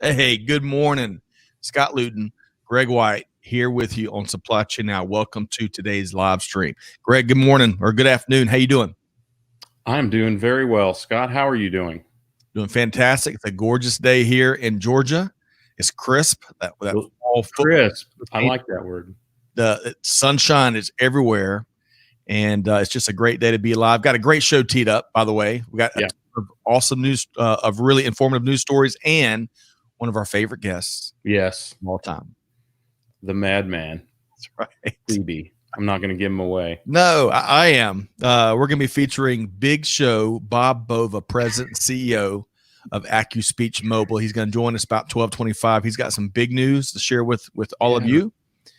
Hey, good morning. Scott Luton, Greg White here with you on Supply Chain Now. Welcome to today's live stream. Greg, good morning or good afternoon. How you doing? I'm doing very well. Scott, how are you doing? Doing fantastic. It's a gorgeous day here in Georgia. It's crisp. That fall Crisp. I like that word. The sunshine is everywhere, and it's just a great day to be alive. Got a great show teed up, by the way. We got a ton of awesome news, of really informative news stories, and one of our favorite guests, Yes, of all time. the madman. That's right. Phoebe. I'm not going to give him away. No, I am. We're going to be featuring Big Show Bob Bova, President and CEO of AccuSpeechMobile. He's going to join us about 12:25. He's got some big news to share with all of you.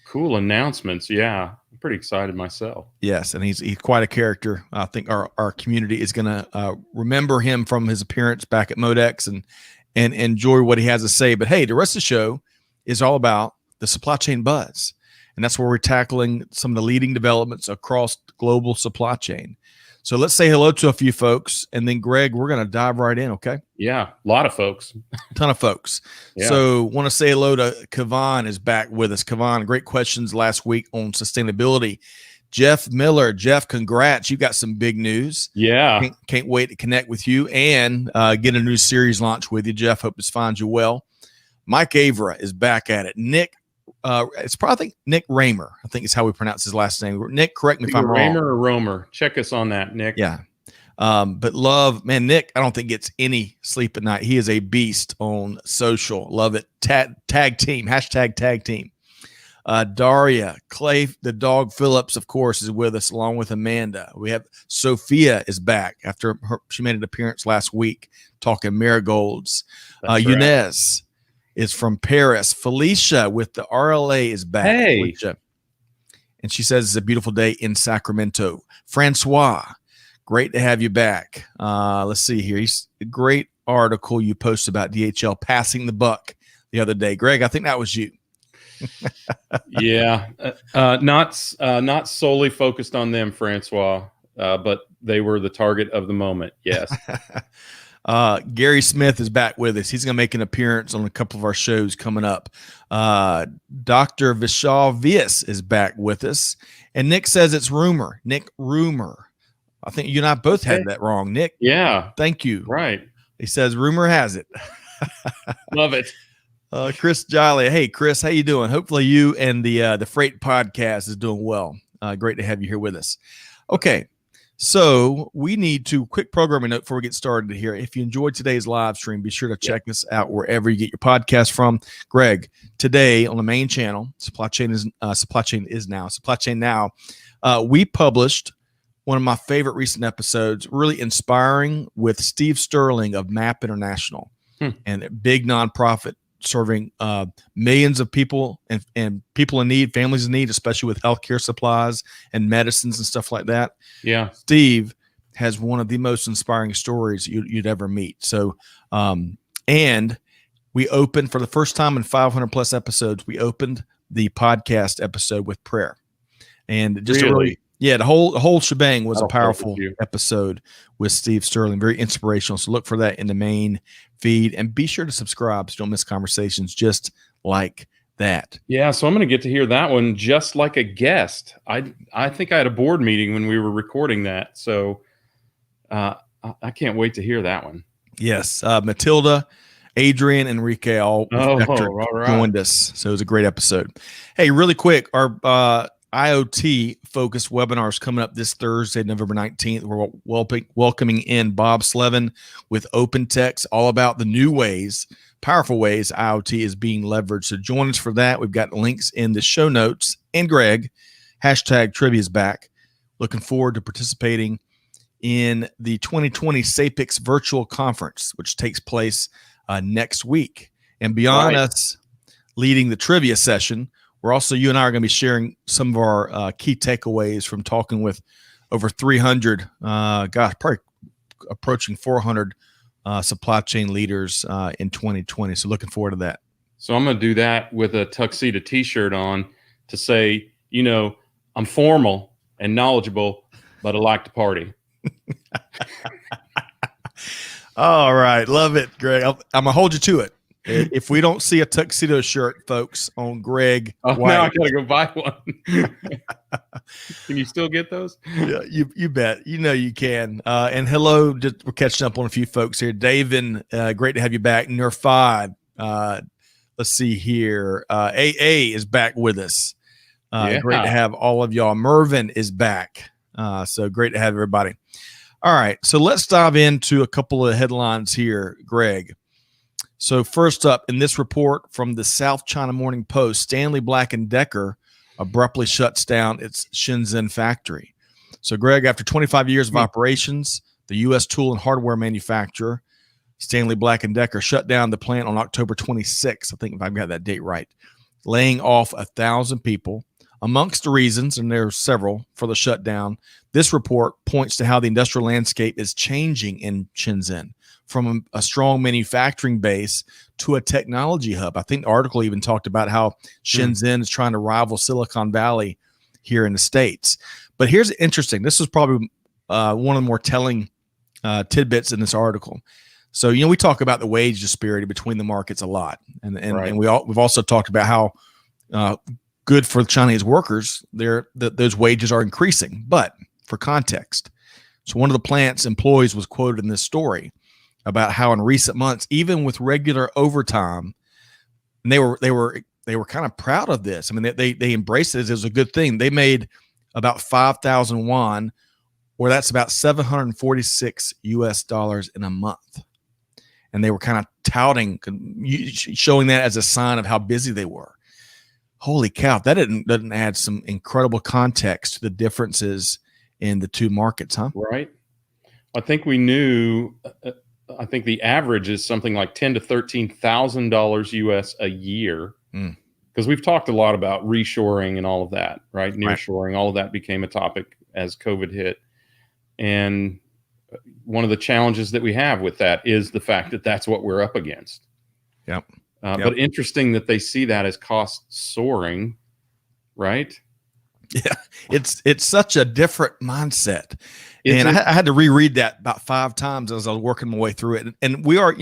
Cool announcements. Yeah, I'm pretty excited myself. Yes, and he's quite a character. I think our community is going to remember him from his appearance back at Modex and enjoy what he has to say. But hey, the rest of the show is all about the supply chain buzz. And that's where we're tackling some of the leading developments across the global supply chain. So let's say hello to a few folks. And then, Greg, we're going to dive right in, okay? Yeah, a lot of folks. Ton of folks. Yeah. So want to say hello to Kavan is back with us. Kavan, great questions last week on sustainability. Jeff Miller. Jeff, congrats. You got some big news. Yeah. Can't wait to connect with you and get a new series launch with you, Jeff. Hope this finds you well. Mike Avra is back at it. Nick, it's probably Nick Raymer, I think is how we pronounce his last name. Nick, correct me if I'm wrong. Raymer or Romer? Check us on that, Nick. Yeah. But love, man, Nick, I don't think gets any sleep at night. He is a beast on social. Love it. Tag team, hashtag tag team. Daria, Clay, the dog Phillips, of course, is with us along with Amanda. We have Sophia is back after she made an appearance last week talking marigolds. Yunez is from Paris. Felicia with the RLA is back. Hey. Felicia. And she says it's a beautiful day in Sacramento. Francois, great to have you back. Let's see here. He's a great article you posted about DHL passing the buck the other day. Greg, I think that was you. Yeah, not solely focused on them, Francois, but they were the target of the moment. Yes. Gary Smith is back with us. He's going to make an appearance on a couple of our shows coming up. Dr. Vishal Vyas is back with us. And Nick says it's rumor. Nick, rumor. I think you and I both had that wrong, Nick. Yeah. Thank you. Right. He says rumor has it. Love it. Chris Jolly. Hey, Chris, how you doing? Hopefully you and the Freight Podcast is doing well. Great to have you here with us. Okay. So we need to quick programming note before we get started here. If you enjoyed today's live stream, be sure to check us out wherever you get your podcast from. Greg, today on the main channel, Supply Chain Now. We published one of my favorite recent episodes, really inspiring, with Steve Sterling of MAP International, and a big nonprofit serving millions of people and people in need, families in need, especially with healthcare supplies and medicines and stuff like that. Yeah. Steve has one of the most inspiring stories you'd ever meet. So, and we opened for the first time in 500 plus episodes, we opened the podcast episode with prayer. And just the whole shebang was a powerful episode with Steve Sterling, very inspirational. So look for that in the main feed and be sure to subscribe so you don't miss conversations just like that. Yeah, so I'm going to get to hear that one just like a guest. I think I had a board meeting when we were recording that, so I can't wait to hear that one. Yes, Matilda, Adrian, Enrique all joined us, so it was a great episode. Hey, really quick, our IoT Focused Webinars coming up this Thursday, November 19th. We're welcoming in Bob Slevin with OpenText, all about the new ways, powerful ways IoT is being leveraged. So join us for that. We've got links in the show notes. And Greg, hashtag trivia is back. Looking forward to participating in the 2020 SAPICS virtual conference, which takes place next week. And beyond us leading the trivia session, we're also, you and I are going to be sharing some of our key takeaways from talking with over 300, probably approaching 400 supply chain leaders in 2020. So looking forward to that. So I'm going to do that with a tuxedo t-shirt on to say, I'm formal and knowledgeable, but I like to party. All right. Love it, Greg. I'm going to hold you to it. If we don't see a tuxedo shirt, folks, on Greg White, now I gotta go buy one. Can you still get those? Yeah, you bet. You know you can. And hello, we're catching up on a few folks here. David, great to have you back. Nerfad, let's see here. AA is back with us. Great to have all of y'all. Mervin is back. So great to have everybody. All right, so let's dive into a couple of headlines here, Greg. So first up, in this report from the South China Morning Post, Stanley Black & Decker abruptly shuts down its Shenzhen factory. So, Greg, after 25 years of operations, the U.S. tool and hardware manufacturer, Stanley Black & Decker, shut down the plant on October 26th, I think if I've got that date right, laying off 1,000 people. Amongst the reasons, and there are several for the shutdown, this report points to how the industrial landscape is changing in Shenzhen from a strong manufacturing base to a technology hub. I think the article even talked about how Shenzhen is trying to rival Silicon Valley here in the States. But here's interesting. This is probably one of the more telling tidbits in this article. So, we talk about the wage disparity between the markets a lot. And we've also talked about how good for Chinese workers, those wages are increasing. But for context, so one of the plant's employees was quoted in this story about how in recent months, even with regular overtime, and they were kind of proud of this. I mean, they embraced it as a good thing. They made about 5,000 won, or that's about $746 in a month. And they were kind of touting, showing that as a sign of how busy they were. Holy cow, that doesn't add some incredible context to the differences in the two markets, huh? Right. I think we knew. I think the average is something like $10,000 to $13,000 US a year, because we've talked a lot about reshoring and all of that, right? Nearshoring, all of that became a topic as COVID hit, and one of the challenges that we have with that is the fact that that's what we're up against. Yep. But interesting that they see that as cost soaring, right? Yeah, it's such a different mindset. And I had to reread that about 5 times as I was working my way through it. And we are,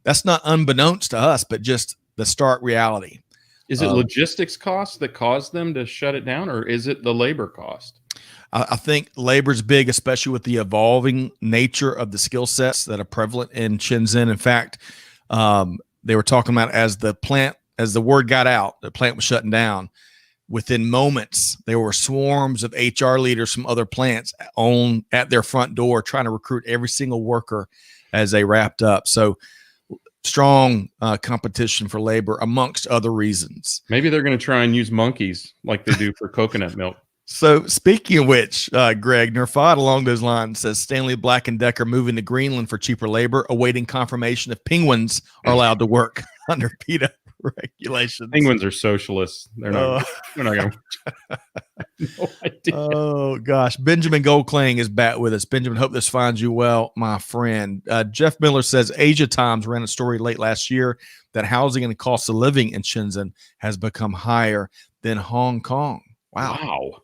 that's not unbeknownst to us, but just the stark reality. Is it logistics costs that caused them to shut it down, or is it the labor cost? I think labor's big, especially with the evolving nature of the skill sets that are prevalent in Shenzhen. In fact, they were talking about as the word got out, the plant was shutting down. Within moments, there were swarms of HR leaders from other plants at their front door trying to recruit every single worker as they wrapped up. So strong competition for labor, amongst other reasons. Maybe they're going to try and use monkeys like they do for coconut milk. So speaking of which, Greg, Nerfad along those lines says Stanley Black & Decker moving to Greenland for cheaper labor, awaiting confirmation if penguins are allowed to work under PETA regulations. Penguins are socialists. They're not going to. No idea. Oh, gosh. Benjamin Goldklang is back with us. Benjamin, hope this finds you well, my friend. Jeff Miller says Asia Times ran a story late last year that housing and the cost of living in Shenzhen has become higher than Hong Kong. Wow.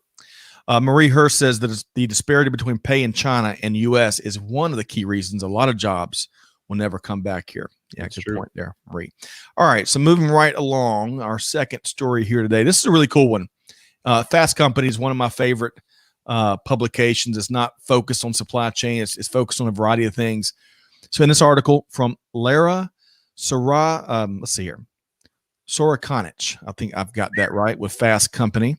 Marie Hurst says that the disparity between pay in China and U.S. is one of the key reasons a lot of jobs will never come back here. Yeah, that's good true. point there, Marie. All right, so moving right along, our second story here today. This is a really cool one. Fast Company is one of my favorite publications. It's not focused on supply chain. It's focused on a variety of things. So in this article from Lara Sorakonich, I think I've got that right, with Fast Company.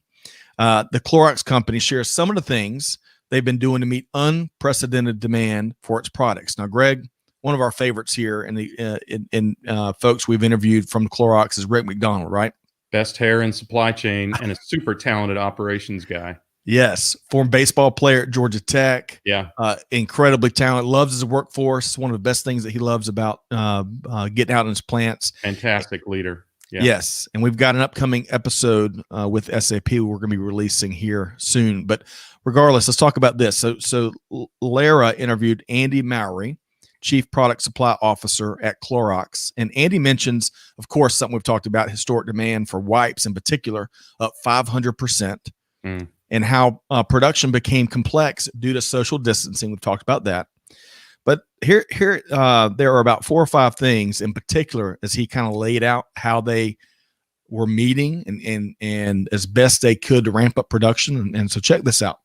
The Clorox company shares some of the things they've been doing to meet unprecedented demand for its products. Now, Greg, one of our favorites here and the folks we've interviewed from Clorox is Rick McDonald, right? Best hair in supply chain and a super talented operations guy. Yes, former baseball player at Georgia Tech. Yeah, incredibly talented. Loves his workforce. One of the best things that he loves about getting out in his plants. Fantastic leader. Yeah. Yes, and we've got an upcoming episode with SAP we're going to be releasing here soon. But regardless, let's talk about this. So Lara interviewed Andy Mowry, Chief Product Supply Officer at Clorox. And Andy mentions, of course, something we've talked about, historic demand for wipes in particular, up 500%, and how production became complex due to social distancing. We've talked about that. But here, there are about 4 or 5 things in particular as he kind of laid out how they were meeting and as best they could to ramp up production. And so check this out.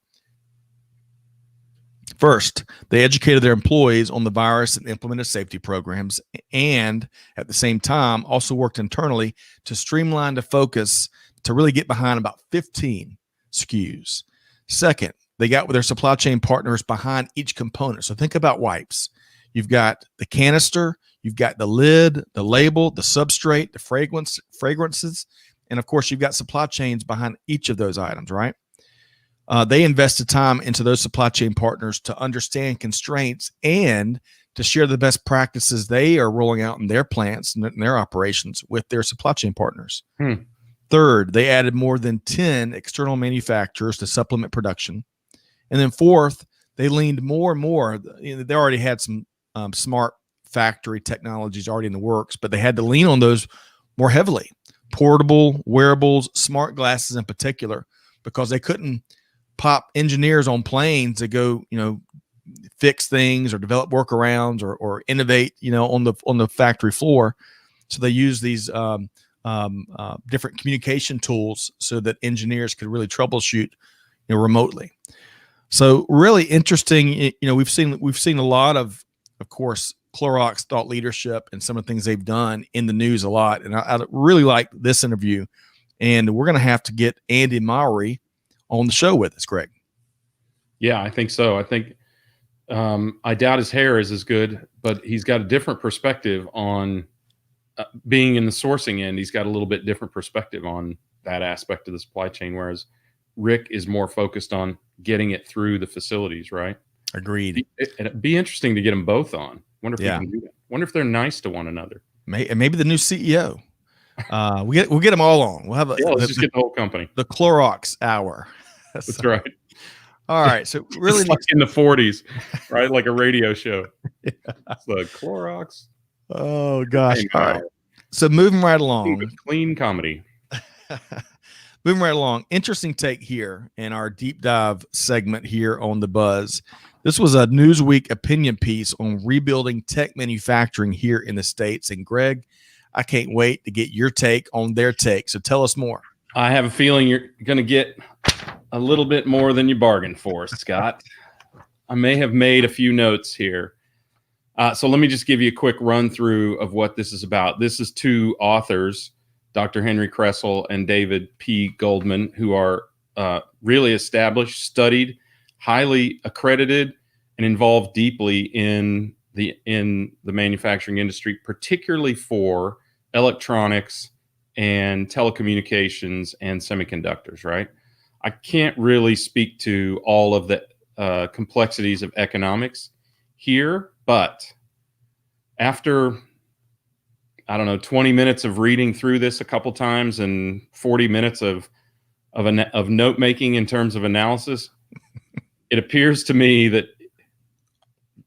First, they educated their employees on the virus and implemented safety programs, and at the same time also worked internally to streamline the focus to really get behind about 15 SKUs. Second, they got with their supply chain partners behind each component. So think about wipes. You've got the canister, you've got the lid, the label, the substrate, the fragrances, and of course, you've got supply chains behind each of those items, right? They invested time into those supply chain partners to understand constraints and to share the best practices they are rolling out in their plants and their operations with their supply chain partners. Third, they added more than 10 external manufacturers to supplement production. And then fourth, they leaned more and more. They already had some smart factory technologies already in the works, but they had to lean on those more heavily. Portable, wearables, smart glasses in particular, because they couldn't pop engineers on planes to go, fix things or develop workarounds or innovate, on the factory floor. So they use these different communication tools so that engineers could really troubleshoot, remotely. So really interesting. We've seen a lot of course, Clorox thought leadership and some of the things they've done in the news a lot. And I really like this interview. And we're going to have to get Andy Mowry on the show with us, Greg. Yeah, I think so. I think I doubt his hair is as good, but he's got a different perspective on being in the sourcing end. He's got a little bit different perspective on that aspect of the supply chain, whereas Rick is more focused on getting it through the facilities, right? Agreed. It'd be interesting to get them both on. Wonder if we can do that. Wonder if they're nice to one another. Maybe the new CEO. We'll get them all on. We'll have let's just get the whole company. The Clorox hour. That's right. All right. So really, it's like in the 40s, right? Like a radio show. It's the Clorox. Oh gosh. All right. So moving right along. Clean comedy. Moving right along. Interesting take here in our deep dive segment here on The Buzz. This was a Newsweek opinion piece on rebuilding tech manufacturing here in the States. And Greg, I can't wait to get your take on their take. So tell us more. I have a feeling you're going to get a little bit more than you bargained for, Scott. I may have made a few notes here. So let me just give you a quick run through of what this is about. This is two authors, Dr. Henry Kressel and David P. Goldman, who are really established, studied, highly accredited, and involved deeply in the manufacturing industry, particularly for electronics and telecommunications and semiconductors, right? I can't really speak to all of the complexities of economics here, but after, 20 minutes of reading through this a couple times and 40 minutes of note making in terms of analysis, it appears to me that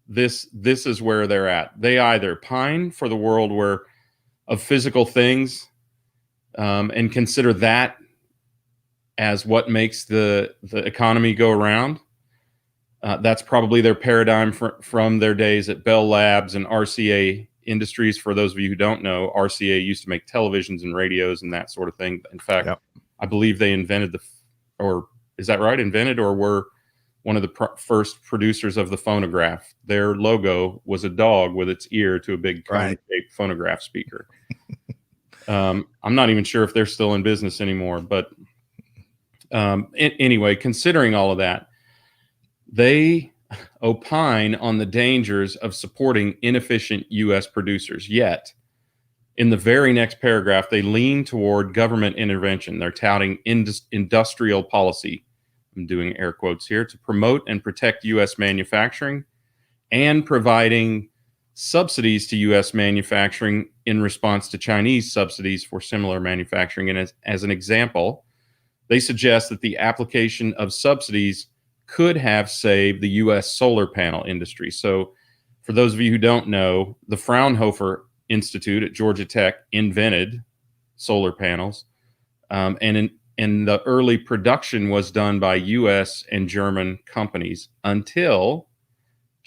this is where they're at. They either pine for the world of physical things and consider that as what makes the economy go around. That's probably their paradigm from their days at Bell Labs and RCA Industries. For those of you who don't know, RCA used to make televisions and radios and that sort of thing. In fact, I believe they invented invented or were one of the first producers of the phonograph. Their logo was a dog with its ear to a big cone-shaped phonograph speaker. I'm not even sure if they're still in business anymore, but anyway, considering all of that, they opine on the dangers of supporting inefficient U.S. producers. Yet, in the very next paragraph, they lean toward government intervention. They're touting industrial policy, I'm doing air quotes here, to promote and protect U.S. manufacturing and providing subsidies to U.S. manufacturing in response to Chinese subsidies for similar manufacturing. And as an example, they suggest that the application of subsidies could have saved the U.S. solar panel industry. So for those of you who don't know, the Fraunhofer Institute at Georgia Tech invented solar panels. And in the early production was done by U.S. and German companies until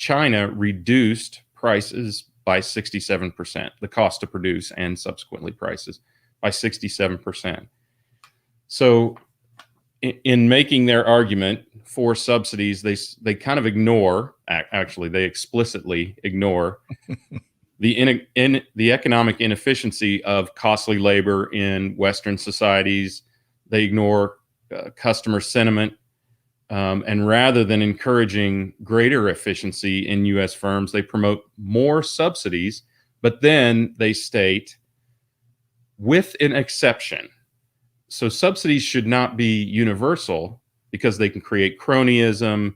China reduced prices by 67%, the cost to produce and subsequently prices by 67%. So in making their argument for subsidies, they kind of ignore, actually, they explicitly ignore the economic inefficiency of costly labor in Western societies. They ignore customer sentiment. And rather than encouraging greater efficiency in U.S. firms, they promote more subsidies, but then they state, with an exception. So subsidies should not be universal because they can create cronyism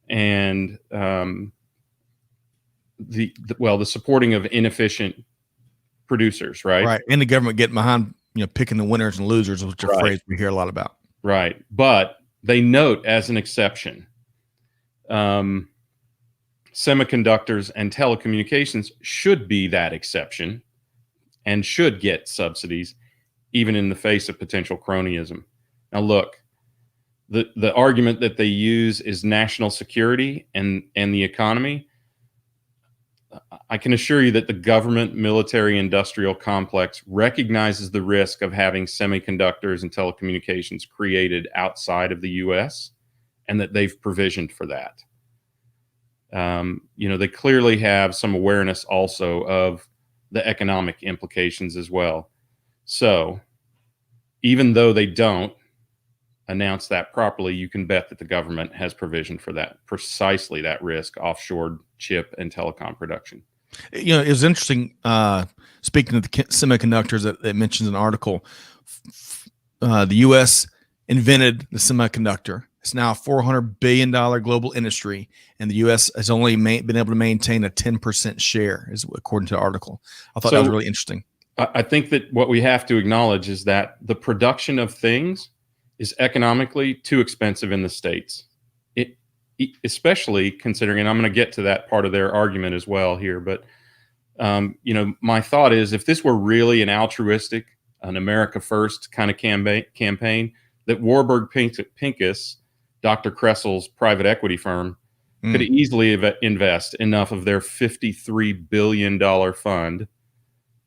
and the supporting of inefficient producers, right? Right, and the government getting behind, picking the winners and losers, which is a phrase we hear a lot about. Right, but they note as an exception, semiconductors and telecommunications should be that exception and should get subsidies, even in the face of potential cronyism. Now, look, the argument that they use is national security and the economy. I can assure you that the government military industrial complex recognizes the risk of having semiconductors and telecommunications created outside of the U.S. and that they've provisioned for that. They clearly have some awareness also of the economic implications as well. So even though they don't announce that properly, you can bet that the government has provision for that, precisely that risk, offshore chip and telecom production. It was interesting, speaking of the semiconductors that it mentions in an article, the U.S. invented the semiconductor. It's now a $400 billion global industry, and the U.S. has only been able to maintain a 10% share, according to the article. I thought that was really interesting. I think that what we have to acknowledge is that the production of things is economically too expensive in the States. Especially considering, and I'm going to get to that part of their argument as well here, but my thought is, if this were really an altruistic, an America First kind of campaign, that Warburg Pincus, Dr. Kressel's private equity firm, could easily invest enough of their $53 billion fund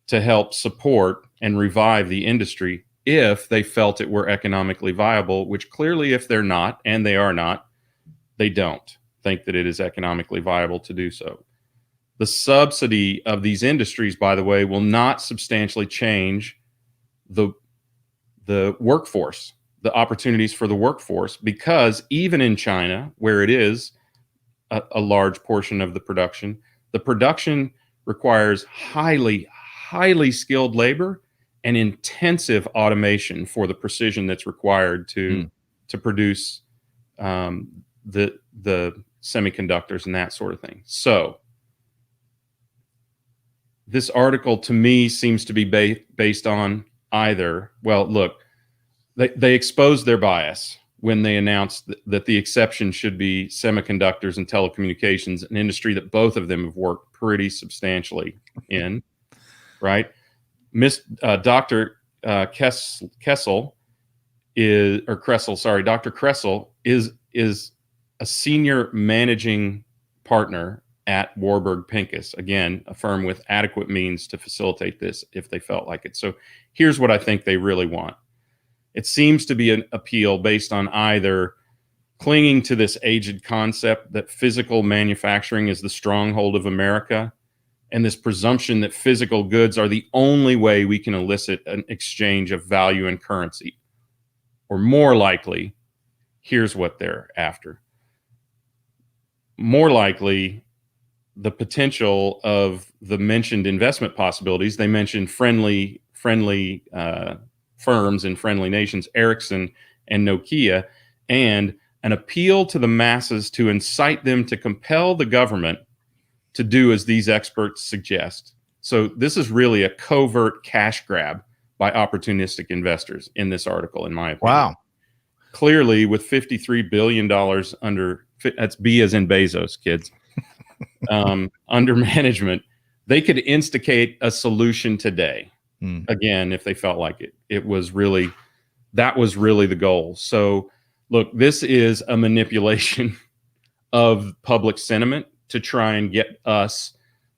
to help support and revive the industry if they felt it were economically viable, which clearly, if they're not, and they are not, they don't think that it is economically viable to do so. The subsidy of these industries, by the way, will not substantially change the workforce, the opportunities for the workforce, because even in China, where it is a large portion of the production requires highly skilled labor and intensive automation for the precision that's required to produce the semiconductors and that sort of thing. So this article to me seems to be based on either, well, look, they exposed their bias when they announced that the exception should be semiconductors and telecommunications, an industry that both of them have worked pretty substantially in, right? Dr. Kressel is a senior managing partner at Warburg Pincus, again, a firm with adequate means to facilitate this if they felt like it. So here's what I think they really want. It seems to be an appeal based on either clinging to this aged concept that physical manufacturing is the stronghold of America, and this presumption that physical goods are the only way we can elicit an exchange of value and currency. Or more likely, here's what they're after. More likely, the potential of the mentioned investment possibilities. They mentioned friendly firms in friendly nations, Ericsson and Nokia, and an appeal to the masses to incite them to compel the government to do as these experts suggest. So this is really a covert cash grab by opportunistic investors in this article, in my opinion. Wow. Clearly, with $53 billion under, that's B as in Bezos, kids, under management, they could instigate a solution today. Again, if they felt like it. That was really the goal. So look, this is a manipulation of public sentiment to try and get us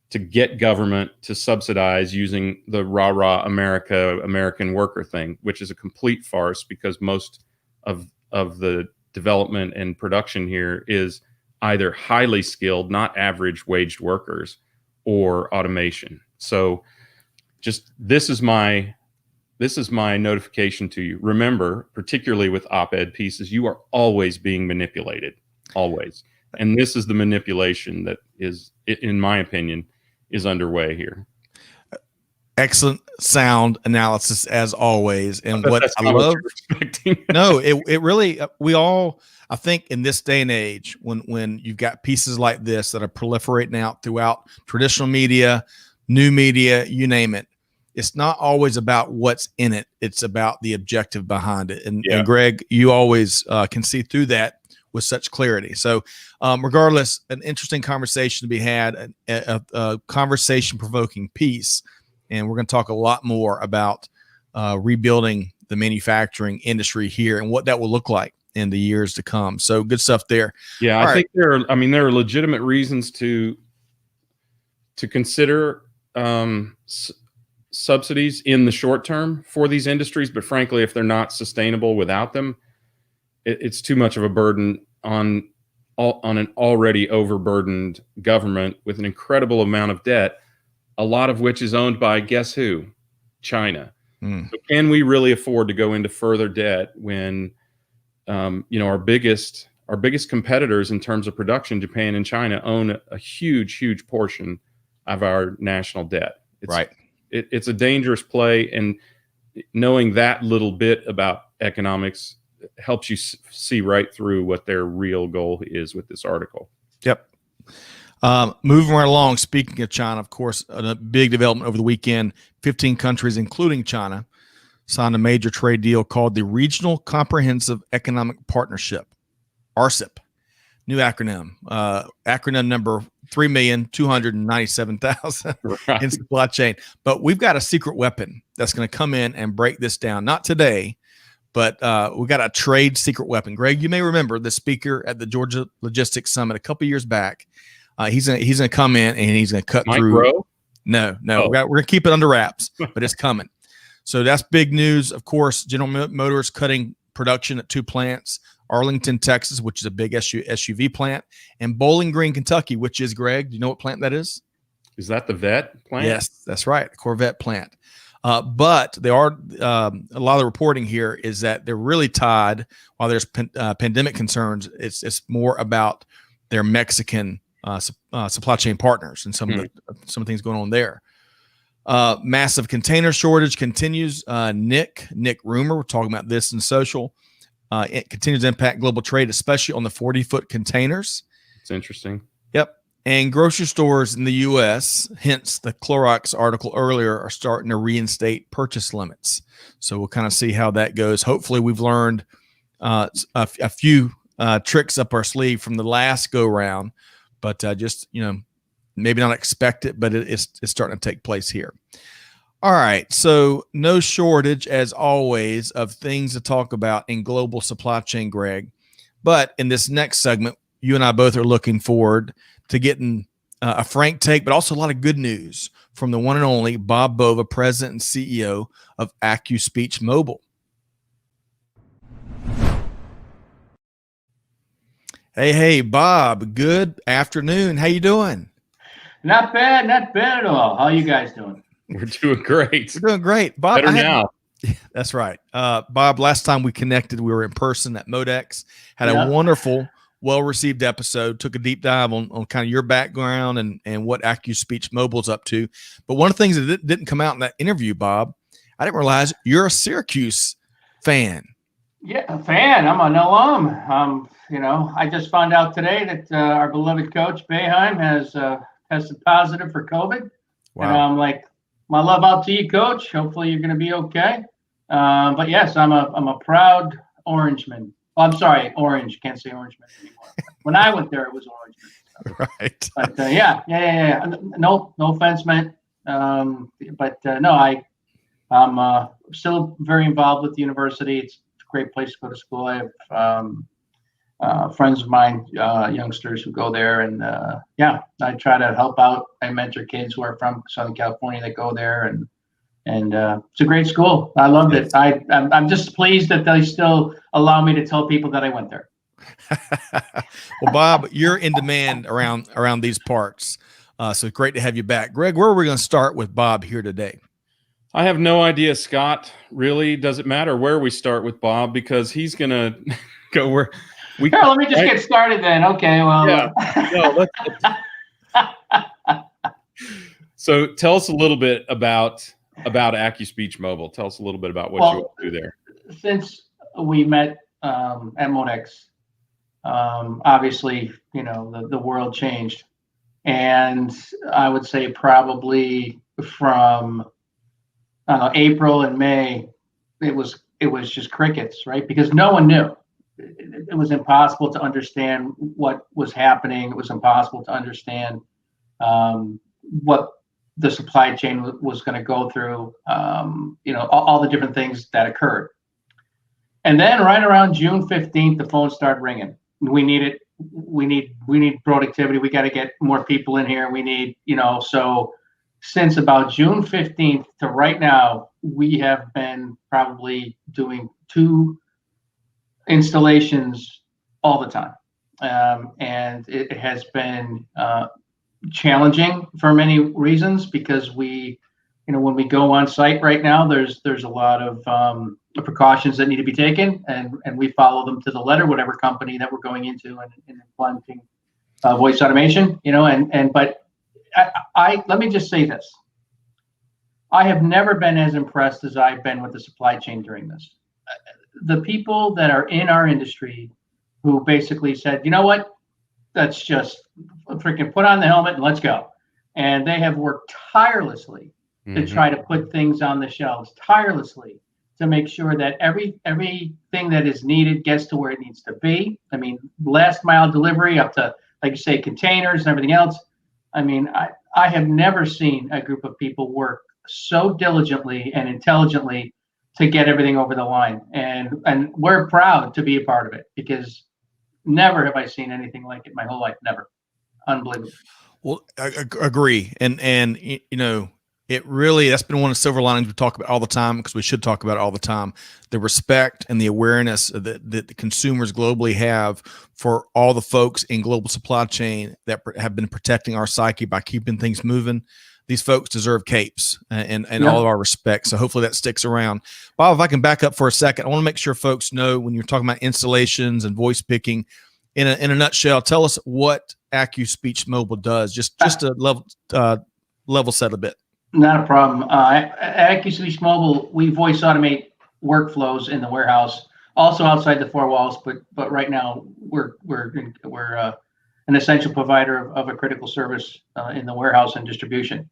to get government to subsidize using the rah-rah American worker thing, which is a complete farce because most of the development and production here is either highly skilled, not average waged workers, or automation. So just this is my notification to you. Remember, particularly with op-ed pieces, you are always being manipulated, always. And this is the manipulation that is, in my opinion, is underway here. Excellent sound analysis as always. And what I love, no, it really, we all, I think in this day and age, when you've got pieces like this that are proliferating out throughout traditional media, new media, you name it, it's not always about what's in it. It's about the objective behind it. And Greg, you always can see through that with such clarity. So regardless, an interesting conversation to be had, a conversation provoking piece. And we're going to talk a lot more about rebuilding the manufacturing industry here and what that will look like in the years to come. So good stuff there. Yeah, I think there are legitimate reasons to consider subsidies in the short term for these industries, but frankly, if they're not sustainable without them, it's too much of a burden on an already overburdened government with an incredible amount of debt, a lot of which is owned by, guess who? China. So can we really afford to go into further debt when our biggest competitors in terms of production, Japan and China, own a huge portion of our national debt? It's a dangerous play, and knowing that little bit about economics helps you see right through what their real goal is with this article. Yep. Moving right along, speaking of China, of course, a big development over the weekend. 15 countries, including China, signed a major trade deal called the Regional Comprehensive Economic Partnership, RCEP. New acronym. Acronym number 3,297,000 in supply chain. But we've got a secret weapon that's going to come in and break this down. Not today, but we got a trade secret weapon. Greg, you may remember the speaker at the Georgia Logistics Summit a couple years back. He's gonna come in and he's gonna cut Mike through. Rowe? No, we're gonna keep it under wraps, but it's coming. So that's big news. Of course, General Motors cutting production at 2 plants: Arlington, Texas, which is a big SUV plant, and Bowling Green, Kentucky, which is, Greg, do you know what plant that is? Is that the Vet plant? Yes, that's right, the Corvette plant. But they are a lot of the reporting here is that they're really tied. While there's pandemic concerns, it's more about their Mexican supply chain partners and some things going on there. Massive container shortage continues. Nick Rumor, we're talking about this in social. It continues to impact global trade, especially on the 40-foot containers. It's interesting. Yep. And grocery stores in the U.S., hence the Clorox article earlier, are starting to reinstate purchase limits. So we'll kind of see how that goes. Hopefully we've learned a few tricks up our sleeve from the last go-round, but just, maybe not expect it, but it's starting to take place here. All right, so no shortage, as always, of things to talk about in global supply chain, Greg. But in this next segment, you and I both are looking forward to getting a frank take, but also a lot of good news from the one and only Bob Bova, President and CEO of AccuSpeechMobile. Hey, Bob, good afternoon. How you doing? Not bad at all. How are you guys doing? We're doing great. We're doing great, Bob. Better now. That's right. Bob, last time we connected, we were in person at Modex, had a wonderful, well-received episode, took a deep dive on kind of your background and what AccuSpeechMobile's up to. But one of the things that didn't come out in that interview, Bob, I didn't realize you're a Syracuse fan. Yeah, a fan. I'm an alum. I just found out today that our beloved coach, Boeheim, has tested positive for COVID. Wow. And I'm like, my love out to you, Coach. Hopefully you're going to be okay. But yes, I'm a proud Orangeman. Well, I'm sorry, Orange. Can't say Orangeman anymore. When I went there, it was Orangeman. So. Right. But yeah. No offense meant. I'm still very involved with the university. It's a great place to go to school. I have friends of mine, youngsters who go there, and I try to help out. I mentor kids who are from Southern California that go there, and it's a great school. I loved it. I'm just pleased that they still allow me to tell people that I went there. Well, Bob, you're in demand around these parts, so great to have you back. Greg, where are we going to start with Bob here today? I have no idea, Scott. Really, does it matter where we start with Bob, because he's going to go where we. Sure, let me just get started then. Okay, well. Yeah. So tell us a little bit about AccuSpeechMobile. Tell us a little bit about what you do there. Since we met at Modex, obviously, the world changed, and I would say probably from April and May, it was just crickets, right? Because no one knew. It was impossible to understand what was happening. It was impossible to understand what the supply chain was going to go through. All the different things that occurred. And then right around June 15th, the phone started ringing. We need productivity. We got to get more people in here. We need, so since about June 15th to right now, we have been probably doing 2 installations all the time. And it has been challenging for many reasons, because when we go on site right now, there's a lot of precautions that need to be taken, and we follow them to the letter, whatever company that we're going into and implementing voice automation, but let me just say this. I have never been as impressed as I've been with the supply chain during this. The people that are in our industry who basically said, you know what, let's just freaking put on the helmet and let's go. And they have worked tirelessly to try to put things on the shelves, tirelessly to make sure that everything that is needed gets to where it needs to be. I mean, last mile delivery up to, like you say, containers and everything else. I mean, I have never seen a group of people work so diligently and intelligently to get everything over the line. And we're proud to be a part of it, because never have I seen anything like it my whole life. Never. Unbelievable. Well, I agree. And it really, that's been one of the silver linings we talk about all the time, because we should talk about it all the time. The respect and the awareness that the consumers globally have for all the folks in global supply chain that have been protecting our psyche by keeping things moving. These folks deserve capes and all of our respect. So hopefully that sticks around. Bob, if I can back up for a second, I want to make sure folks know, when you're talking about installations and voice picking, in a nutshell, tell us what AccuSpeechMobile does, just to level set a bit. Not a problem. At AccuSpeechMobile, we voice automate workflows in the warehouse, also outside the 4 walls. But right now, we're an essential provider of a critical service in the warehouse and distribution.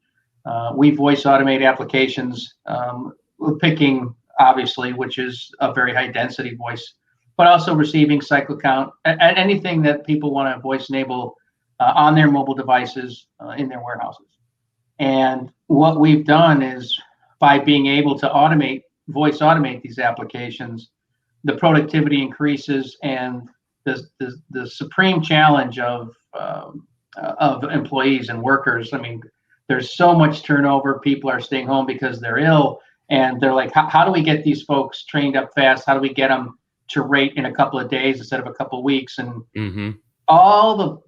We voice automate applications, picking, obviously, which is a very high density voice, but also receiving, cycle count, and anything that people want to voice enable on their mobile devices in their warehouses. And what we've done is, by being able to voice automate these applications, the productivity increases, and the supreme challenge of employees and workers. I mean, there's so much turnover. People are staying home because they're ill, and they're like, how do we get these folks trained up fast? How do we get them to rate in a couple of days instead of a couple of weeks? And all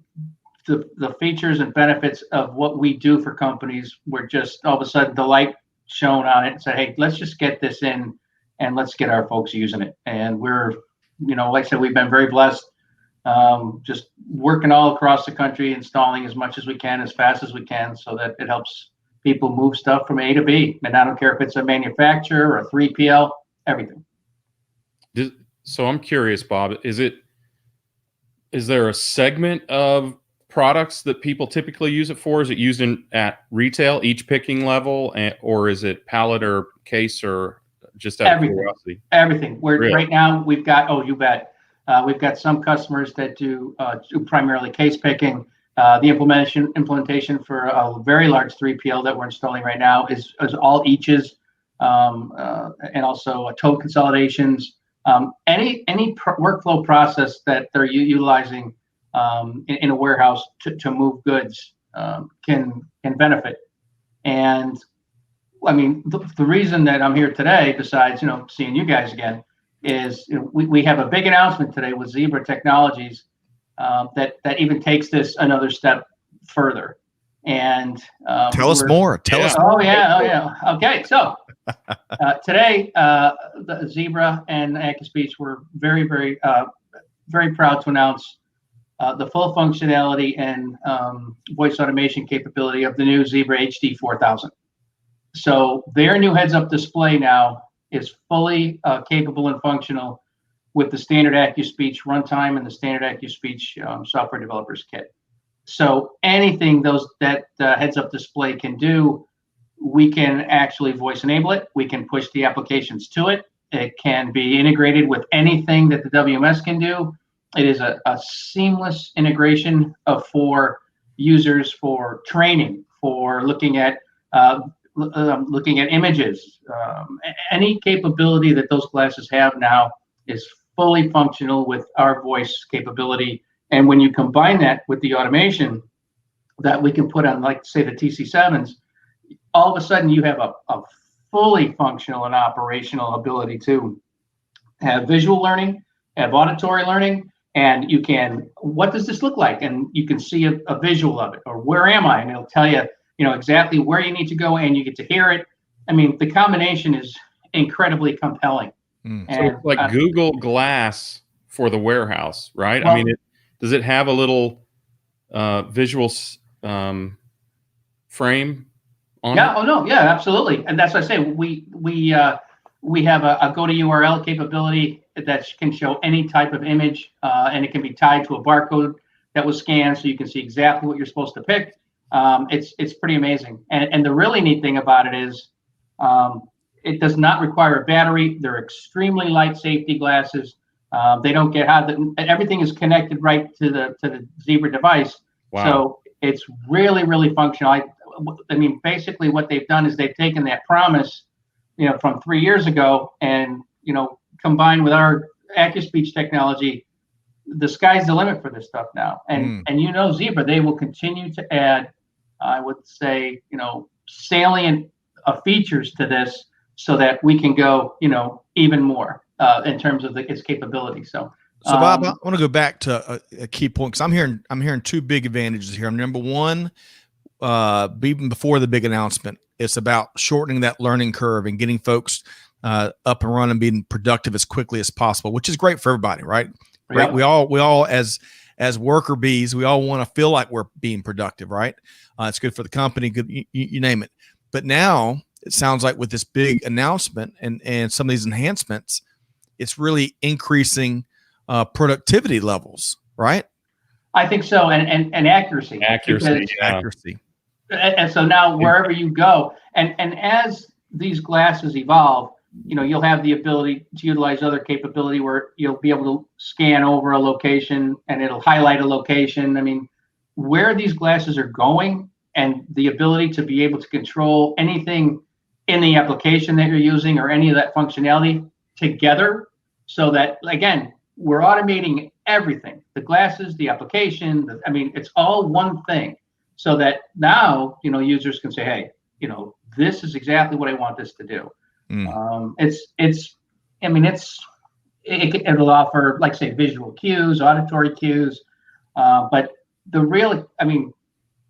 the features and benefits of what we do for companies were just all of a sudden the light shone on it and said, hey, let's just get this in and let's get our folks using it. And we're, like I said, we've been very blessed, just working all across the country, installing as much as we can, as fast as we can, so that it helps people move stuff from A to B. And I don't care if it's a manufacturer or a 3PL, everything. So I'm curious, Bob, is there a segment of products that people typically use it for? Is it used at retail, each picking level, or is it pallet or case, or just out of curiosity? Everything. Right now we've got, you bet. We've got some customers that do primarily case picking. The implementation for a very large 3PL that we're installing right now is all eaches, and also tote consolidations, Any workflow process that they're utilizing in a warehouse to move goods can benefit. And I mean, the reason that I'm here today, besides seeing you guys again, is we have a big announcement today with Zebra Technologies that even takes this another step further. And tell us more. Tell us. Oh yeah. Okay, so today the Zebra and AccuSpeech were very proud to announce the full functionality and voice automation capability of the new Zebra HD 4000. So their new heads-up display now is fully capable and functional with the standard AccuSpeech runtime and the standard AccuSpeech software developers kit. So anything that heads-up display can do, we can actually voice enable it. We can push the applications to it. It can be integrated with anything that the WMS can do. It is a seamless integration for users, for training, for looking at images. Any capability that those glasses have now is fully functional with our voice capability. And when you combine that with the automation that we can put on, like, say, the TC7s, all of a sudden you have a fully functional and operational ability to have visual learning, have auditory learning, and you can, what does this look like? And you can see a visual of it, or where am I? And it'll tell you, exactly where you need to go, and you get to hear it. I mean, the combination is incredibly compelling. And, so it's like Google Glass for the warehouse, right? Well, I mean, does it have a little visual frame on it? Oh no, yeah, absolutely. And that's what I say. We have a go to URL capability that can show any type of image, and it can be tied to a barcode that was scanned, so you can see exactly what you're supposed to pick. It's pretty amazing. And the really neat thing about it is it does not require a battery. They're extremely light safety glasses. They don't get hot. Everything is connected right to the Zebra device. Wow. So it's really functional. I mean, basically what they've done is they've taken that promise, from 3 years ago, and combined with our AccuSpeech technology, the sky's the limit for this stuff now. And Zebra, they will continue to add, I would say, salient features to this, so that we can go, even more in terms of its capability. So Bob, I want to go back to a key point, because I'm hearing two big advantages here. Number one, even before the big announcement, it's about shortening that learning curve and getting folks up and running, being productive as quickly as possible, which is great for everybody, right? Yeah. Right. We all as worker bees, we all want to feel like we're being productive, right? It's good for the company, good, you name it. But now it sounds like with this big announcement and some of these enhancements, it's really increasing productivity levels, right? I think so, and accuracy. Accuracy. And so now wherever you go, and as these glasses evolve, you'll have the ability to utilize other capability where you'll be able to scan over a location and it'll highlight a location. I mean, where these glasses are going, and the ability to be able to control anything in the application that you're using or any of that functionality together, so that, again, we're automating everything, the glasses, the application, it's all one thing, so that now, users can say, hey, this is exactly what I want this to do. It'll offer, like, say, visual cues, auditory cues, but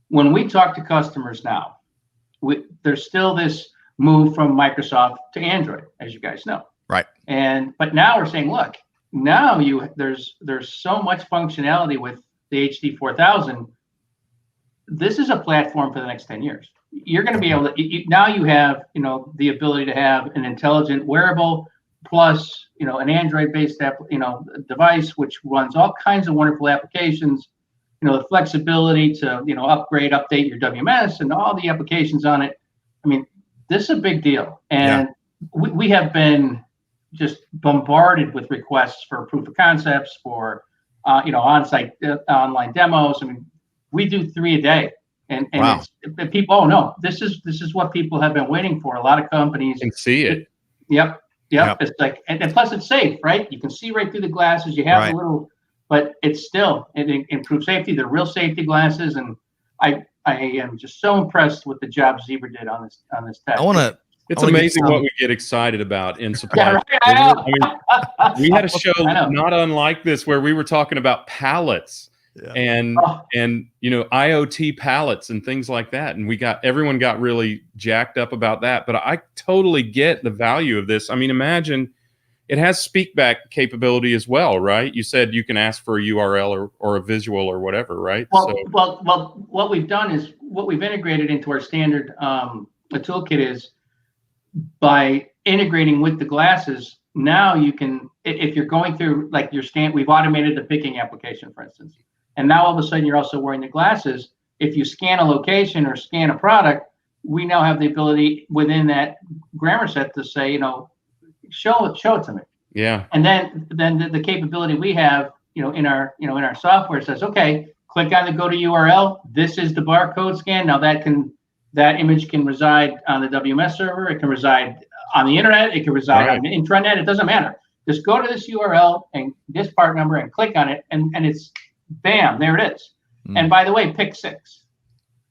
when we talk to customers now, there's still this move from Microsoft to Android, as you guys know. Right. But now we're saying, look, now there's so much functionality with the HD 4000. This is a platform for the next 10 years. You're going to be able to, now you have, the ability to have an intelligent wearable plus, an Android-based device, which runs all kinds of wonderful applications. The flexibility to, upgrade, update your WMS and all the applications on it. This is a big deal. And we have been just bombarded with requests for proof of concepts, for, on-site online demos. We do 3 a day. And wow. People, this is what people have been waiting for. A lot of companies can see it. Yep. Yep. It's like, and plus it's safe, right? You can see right through the glasses. You have a little, but it improves safety. They're real safety glasses, and I am just so impressed with the job Zebra did on this tech. It's amazing what we get excited about in supply. We had a show not unlike this where we were talking about pallets and IoT pallets and things like that, and everyone got really jacked up about that. But I totally get the value of this. I mean, imagine it has speak back capability as well, right? You said you can ask for a URL or a visual or whatever, right? Well, what we've done is what we've integrated into our standard the toolkit is by integrating with the glasses. Now you can, if you're going through like your we've automated the picking application, for instance, and now all of a sudden you're also wearing the glasses. If you scan a location or scan a product, we now have the ability within that grammar set to say, show it to me. Yeah. And then the capability we have, in our software says, okay, click on the go to URL. This is the barcode scan. Now that image can reside on the WMS server. It can reside on the internet. It can reside on the intranet. It doesn't matter. Just go to this URL and this part number and click on it, and it's bam, there it is. And by the way, pick 6.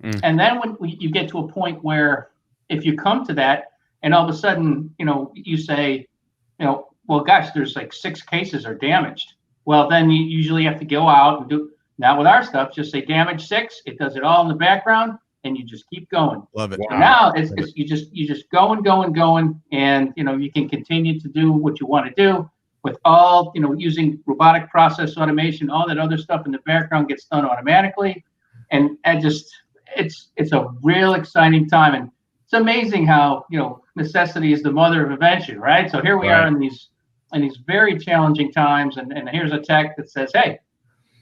And then when you get to a point where if you come to that and all of a sudden, you say, well, gosh, there's like 6 cases are damaged. Well, then you usually have to go out and do, now with our stuff, just say damage 6. It does it all in the background, and you just keep going. Love it. Wow. Now you just go and go and going, and you can continue to do what you want to do with all using robotic process automation. All that other stuff in the background gets done automatically, and it's a real exciting time. And it's amazing how necessity is the mother of invention, right? So here we are in these very challenging times, and here's a tech that says, hey,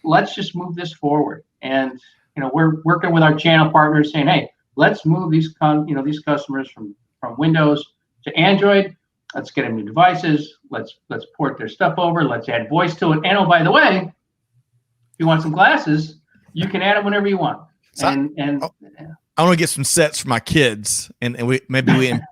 let's just move this forward. And we're working with our channel partners saying, hey, let's move these customers from Windows to Android. Let's get them new devices. Let's port their stuff over. Let's add voice to it. And oh, by the way, if you want some glasses, you can add them whenever you want. So I want to get some sets for my kids, and we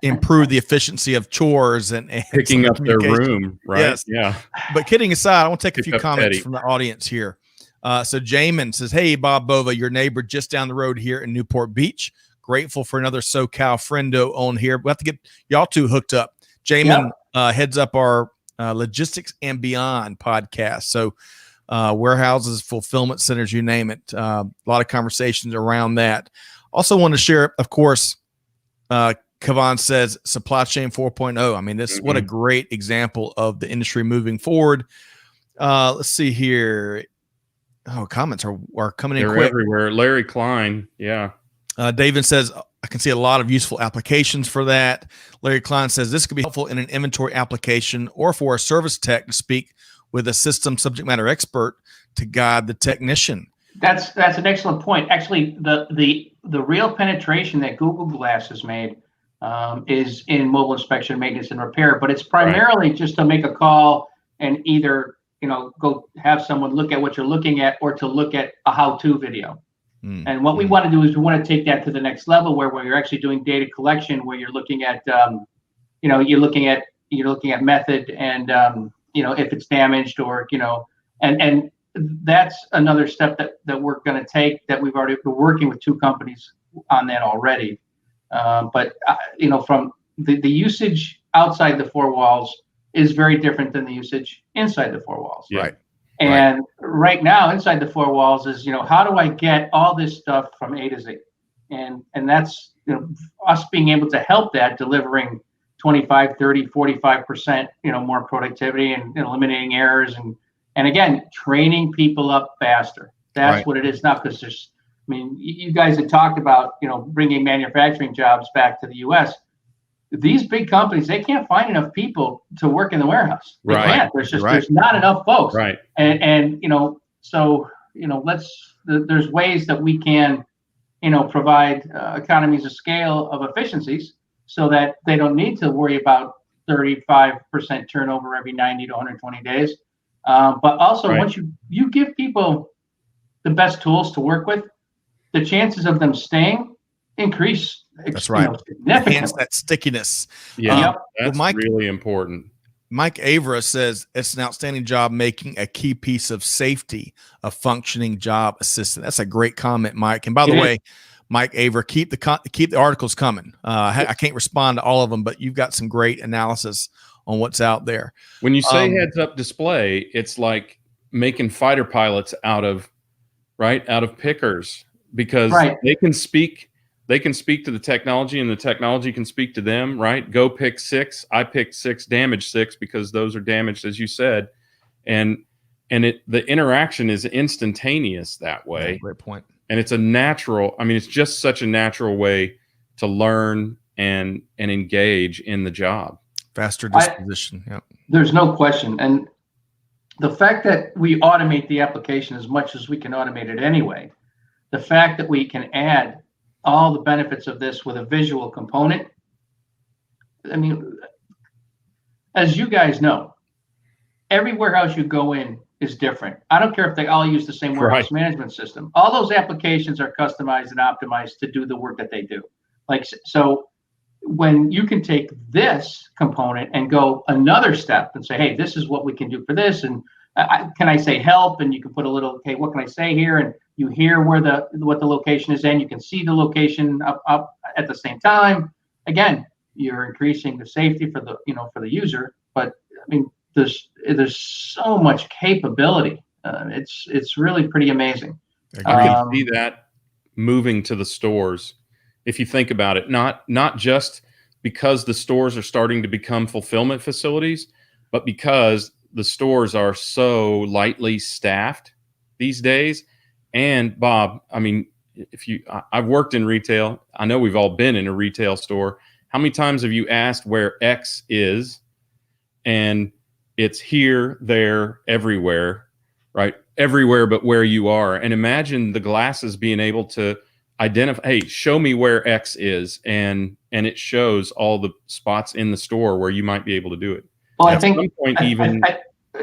improve the efficiency of chores and picking up their room, right? Yes. Yeah. But kidding aside, I want to take a few comments from the audience here. So Jamin says, hey, Bob Bova, your neighbor just down the road here in Newport Beach. Grateful for another SoCal friendo on here. We'll have to get y'all two hooked up. Jamin heads up our Logistics and Beyond podcast. So warehouses, fulfillment centers, you name it. A lot of conversations around that. Also want to share, of course, Kavan says supply chain 4.0. I mean, what a great example of the industry moving forward. Let's see here. Oh, comments are coming in quick. Everywhere. Larry Klein. Yeah. David says, I can see a lot of useful applications for that. Larry Klein says this could be helpful in an inventory application or for a service tech to speak with a system subject matter expert to guide the technician. That's an excellent point. Actually, the real penetration that Google Glass has made is in mobile inspection, maintenance, and repair. But it's primarily just to make a call and either go have someone look at what you're looking at or to look at a how-to video. And what we want to do is we want to take that to the next level where you're actually doing data collection, where you're looking at you're looking at method and if it's damaged or and that's another step that we're going to take, that we've already been working with 2 companies on that already. But from the usage outside the 4 walls is very different than the usage inside the 4 walls. Right. And right now inside the 4 walls is, how do I get all this stuff from A to Z? And that's us being able to help that, delivering 25, 30, 45%, more productivity and eliminating errors and again, training people up faster. That's what it is now, because you guys had talked about, bringing manufacturing jobs back to the U.S. These big companies, they can't find enough people to work in the warehouse. They can't. There's not enough folks. Right. And there's ways that we can, provide economies of scale of efficiencies so that they don't need to worry about 35% turnover every 90 to 120 days. But also once you give people the best tools to work with, the chances of them staying increase. That's right. Significantly. Enhance that stickiness. Yeah, that's really important. Mike Avra says it's an outstanding job making a key piece of safety a functioning job assistant. That's a great comment, Mike. And by the way, Mike Avra, keep the articles coming. I can't respond to all of them, but you've got some great analysis on what's out there. When you say heads up display, it's like making fighter pilots out of pickers, because they can speak to the technology and the technology can speak to them, right? Go pick 6. I picked 6, damage 6, because those are damaged, as you said. And the interaction is instantaneous that way. Yeah, great point. And it's it's just such a natural way to learn and engage in the job. Faster disposition. Yeah. There's no question. And the fact that we automate the application as much as we can automate it anyway, the fact that we can add all the benefits of this with a visual component. I mean, as you guys know, every warehouse you go in is different. I don't care if they all use the same warehouse management system. All those applications are customized and optimized to do the work that they do. Like, so when you can take this component and go another step and say, hey, this is what we can do for this. And can I say help? And you can put a little, okay, what can I say here? And you hear what the location is in. You can see the location up at the same time. Again, you're increasing the safety for the user. But I mean, there's so much capability. It's really pretty amazing. You can see that moving to the stores. If you think about it, not just because the stores are starting to become fulfillment facilities, but because the stores are so lightly staffed these days. And Bob, I mean, I've worked in retail. I know we've all been in a retail store. How many times have you asked where X is? And it's here, there, everywhere, right? Everywhere but where you are. And imagine the glasses being able to identify, hey, show me where X is. And it shows all the spots in the store where you might be able to do it. Well, I think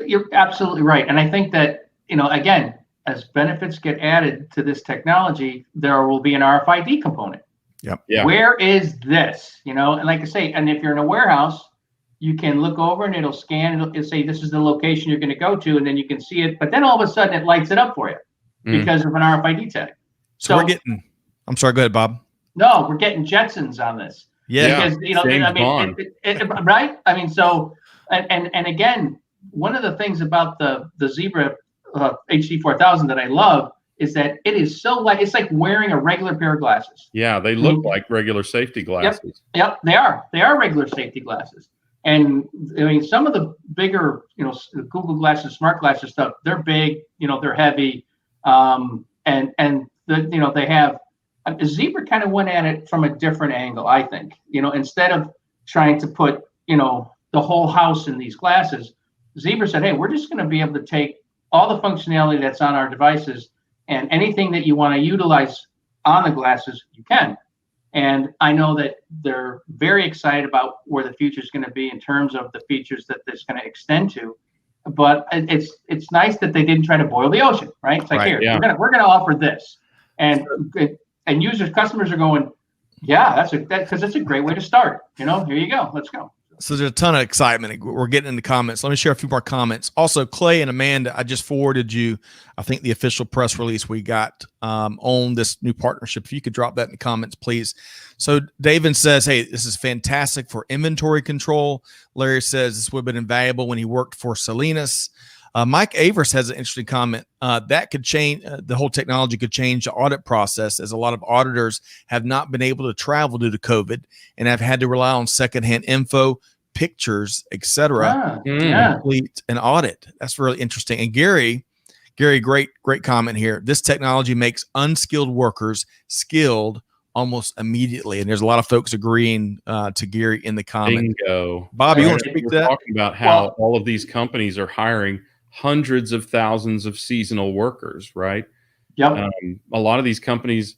you're absolutely right. And I think that, again, as benefits get added to this technology, there will be an RFID component. Yep. Yeah. Where is this? And like I say, and if you're in a warehouse, you can look over and it'll scan. It'll say, this is the location you're going to go to. And then you can see it. But then all of a sudden it lights it up for you because of an RFID tag. So we're getting, I'm sorry, go ahead, Bob. No, we're getting Jetsons on this. Yeah. Because, I mean, right? I mean, so, and again, one of the things about the Zebra HD 4000 that I love is that it is so light. It's like wearing a regular pair of glasses. Yeah, they look like regular safety glasses. Yep, they are. They are regular safety glasses. And I mean, some of the bigger, Google glasses, smart glasses stuff, they're big, they're heavy. They have, Zebra kind of went at it from a different angle, I think. Instead of trying to put, the whole house in these glasses, Zebra said, hey, we're just going to be able to take all the functionality that's on our devices and anything that you want to utilize on the glasses, you can. And I know that they're very excited about where the future is going to be in terms of the features that this is going to extend to. But it's nice that they didn't try to boil the ocean, right? It's like, we're going to offer this, and customers are going, yeah, because it's a great way to start. Here you go, let's go. So there's a ton of excitement. We're getting into comments. Let me share a few more comments. Also, Clay and Amanda, I just forwarded you, I think, the official press release we got on this new partnership. If you could drop that in the comments, please. So David says, hey, this is fantastic for inventory control. Larry says this would have been invaluable when he worked for Salinas. Mike Avers has an interesting comment. That could change, the whole technology could change the audit process, as a lot of auditors have not been able to travel due to COVID and have had to rely on secondhand info, pictures, etc. to complete an audit. That's really interesting. And Gary, great comment here. This technology makes unskilled workers skilled almost immediately. And there's a lot of folks agreeing to Gary in the comments. Bingo. Bob, you want to speak to that? Talking about how all of these companies are hiring hundreds of thousands of seasonal workers, right? Yep. A lot of these companies,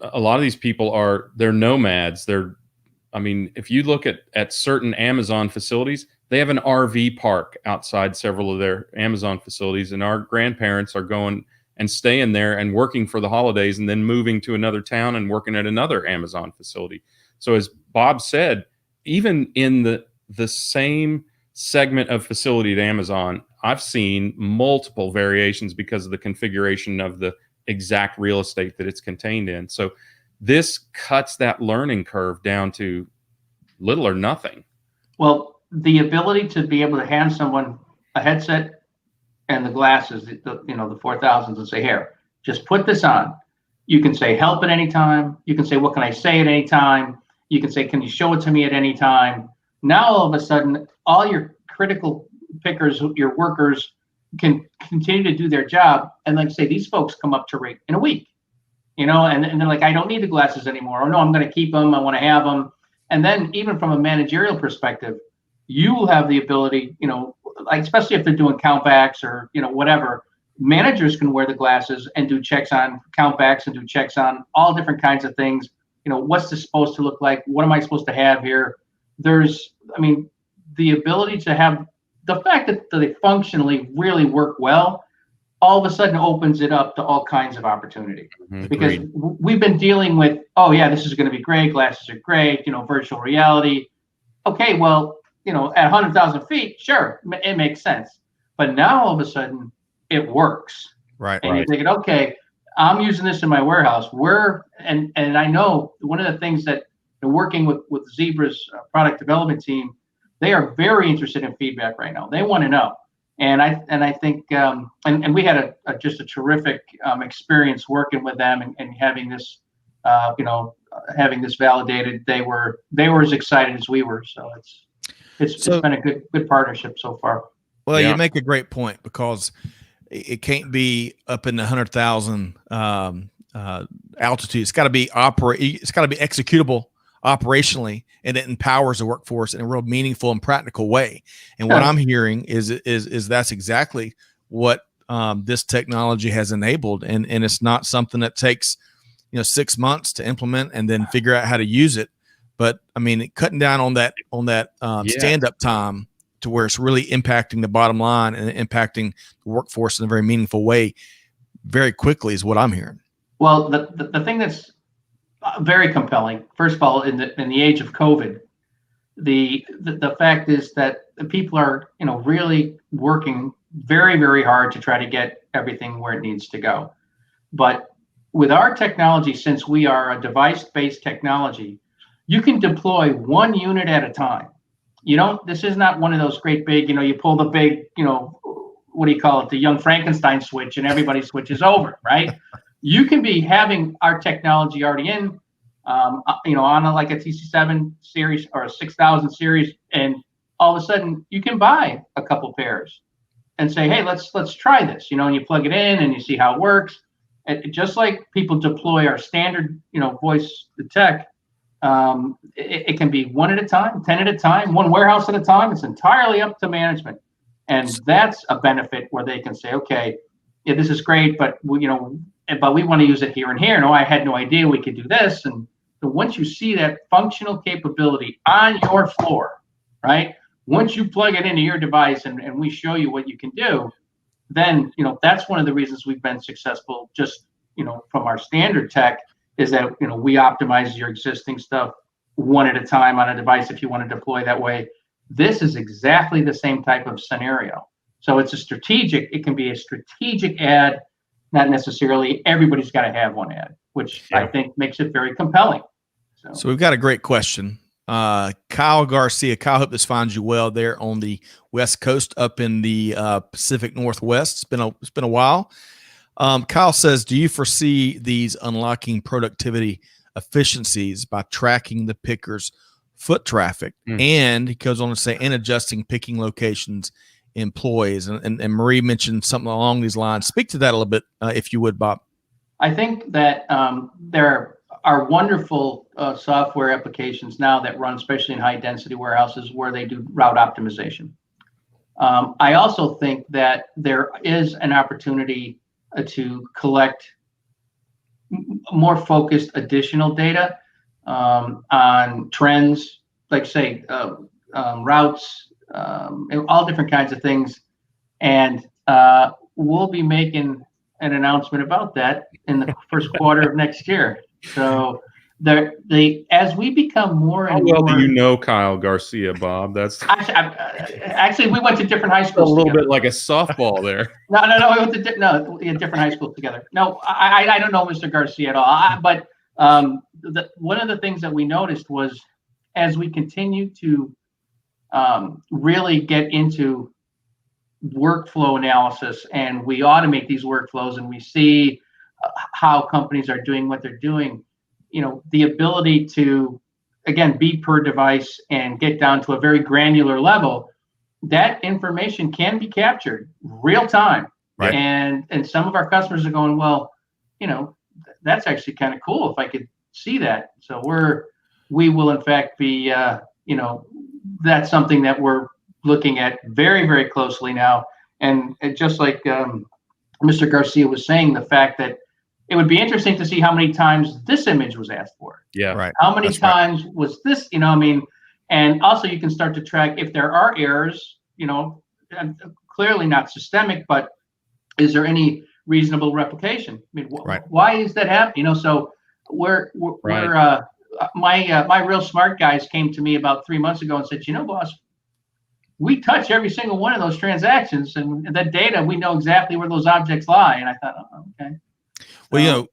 a lot of these people they're nomads. If you look at certain Amazon facilities, they have an RV park outside several of their Amazon facilities, and our grandparents are going and staying there and working for the holidays and then moving to another town and working at another Amazon facility. So as Bob said, even in the same segment of facility at Amazon, I've seen multiple variations because of the configuration of the exact real estate that it's contained in. So this cuts that learning curve down to little or nothing. Well, the ability to be able to hand someone a headset and the glasses, the 4000s, and say, here, just put this on. You can say help at any time. You can say, what can I say at any time? You can say, can you show it to me at any time? Now, all of a sudden, all your critical pickers, your workers, can continue to do their job. And like say, these folks come up to rate in a week, and they're like, I don't need the glasses anymore. Or no, I'm going to keep them. I want to have them. And then even from a managerial perspective, you will have the ability, like especially if they're doing countbacks or, whatever, managers can wear the glasses and do checks on countbacks and do checks on all different kinds of things. What's this supposed to look like? What am I supposed to have here? The ability to have the fact that they functionally really work well, all of a sudden opens it up to all kinds of opportunity. Mm-hmm. Because we've been dealing with, oh yeah, this is going to be great. Glasses are great. Virtual reality. Okay, well, at 100,000 feet, sure, it makes sense. But now all of a sudden it works. Right. And you're thinking, okay, I'm using this in my warehouse. And I know one of the things that working with Zebra's product development team, they are very interested in feedback right now. They want to know. And I think and we had just a terrific experience working with them and having this having this validated. They were as excited as we were. So it's been a good partnership so far. Well, you make a great point, because it can't be up in the 100,000 altitude. It's got to be It's got to be executable operationally, and it empowers the workforce in a real meaningful and practical way. And what I'm hearing is that's exactly what this technology has enabled. And it's not something that takes 6 months to implement and then figure out how to use it. But cutting down on that stand-up time to where it's really impacting the bottom line and impacting the workforce in a very meaningful way very quickly is what I'm hearing. Well, the thing that's very compelling, first of all, in the age of COVID, the fact is that the people are really working very, very hard to try to get everything where it needs to go. But with our technology, since we are a device-based technology, you can deploy one unit at a time. This is not one of those great big, you pull the big, what do you call it, the young Frankenstein switch, and everybody switches over, right? You can be having our technology already in, on like a TC7 series or a 6000 series, and all of a sudden you can buy a couple pairs and say, hey, let's try this, and you plug it in and you see how it works. And just like people deploy our standard, voice tech, it can be one at a time, 10 at a time, one warehouse at a time. It's entirely up to management, and that's a benefit where they can say, okay, yeah, this is great, but but we want to use it here and here. No, I had no idea we could do this. And so once you see that functional capability on your floor, right? Once you plug it into your device and we show you what you can do, then, that's one of the reasons we've been successful just, from our standard tech, is that, we optimize your existing stuff one at a time on a device if you want to deploy that way. This is exactly the same type of scenario. So it can be a strategic ad. Not necessarily everybody's got to have one ad, which I think makes it very compelling. So we've got a great question. Kyle Garcia. Kyle, hope this finds you well there on the West Coast, up in the Pacific Northwest. It's been a while. Kyle says, do you foresee these unlocking productivity efficiencies by tracking the picker's foot traffic? And he goes on to say, and adjusting picking locations, employees, and Marie mentioned something along these lines. Speak to that a little bit, if you would, Bob. I think that there are wonderful software applications now that run, especially in high density warehouses, where they do route optimization. I also think that there is an opportunity to collect more focused additional data on trends, like say routes, all different kinds of things. And we'll be making an announcement about that in the first quarter of next year. So as we become more and more. How well more, do you know Kyle Garcia, Bob? That's actually we went to different high schools. A little together. bit like a softball there. No, we went to different high schools together. No, I don't know Mr. Garcia at all. But one of the things that we noticed was as we continue to really get into workflow analysis and we automate these workflows and we see how companies are doing what they're doing, the ability to, again, be per device and get down to a very granular level, that information can be captured real time. Right. And some of our customers are going, well, that's actually kind of cool if I could see that. So we will in fact be, that's something that we're looking at very, very closely now. And just like Mr. Garcia was saying, the fact that it would be interesting to see how many times this image was asked for. Yeah. Right. How many times was this, and also you can start to track if there are errors, clearly not systemic, but is there any reasonable replication? I mean, why is that happening? So we're my real smart guys came to me about 3 months ago and said, boss, we touch every single one of those transactions, and that data, we know exactly where those objects lie. And I thought, okay. Well,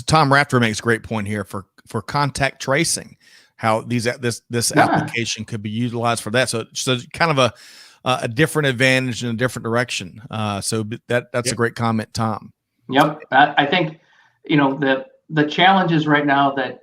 Tom Rafter makes a great point here for contact tracing, how this application could be utilized for that. So kind of a different advantage in a different direction. So that's a great comment, Tom. Yep. I think, the challenges right now that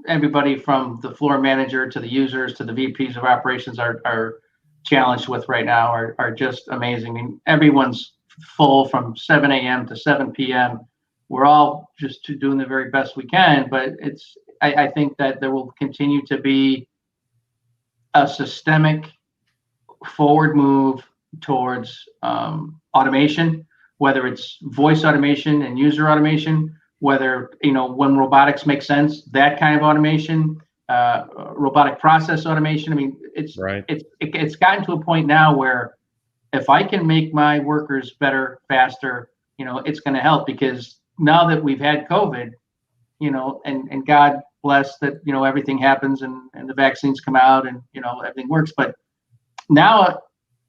everybody from the floor manager to the users to the VPs of operations are challenged with right now are just amazing. I mean, everyone's full from 7 a.m. to 7 p.m. We're all just doing the very best we can, but I think that there will continue to be a systemic forward move towards automation, whether it's voice automation and user automation, whether, when robotics make sense, that kind of automation, robotic process automation. I mean, it's gotten to a point now where if I can make my workers better, faster, it's going to help, because now that we've had COVID, and God bless that, everything happens and the vaccines come out and, everything works. But now,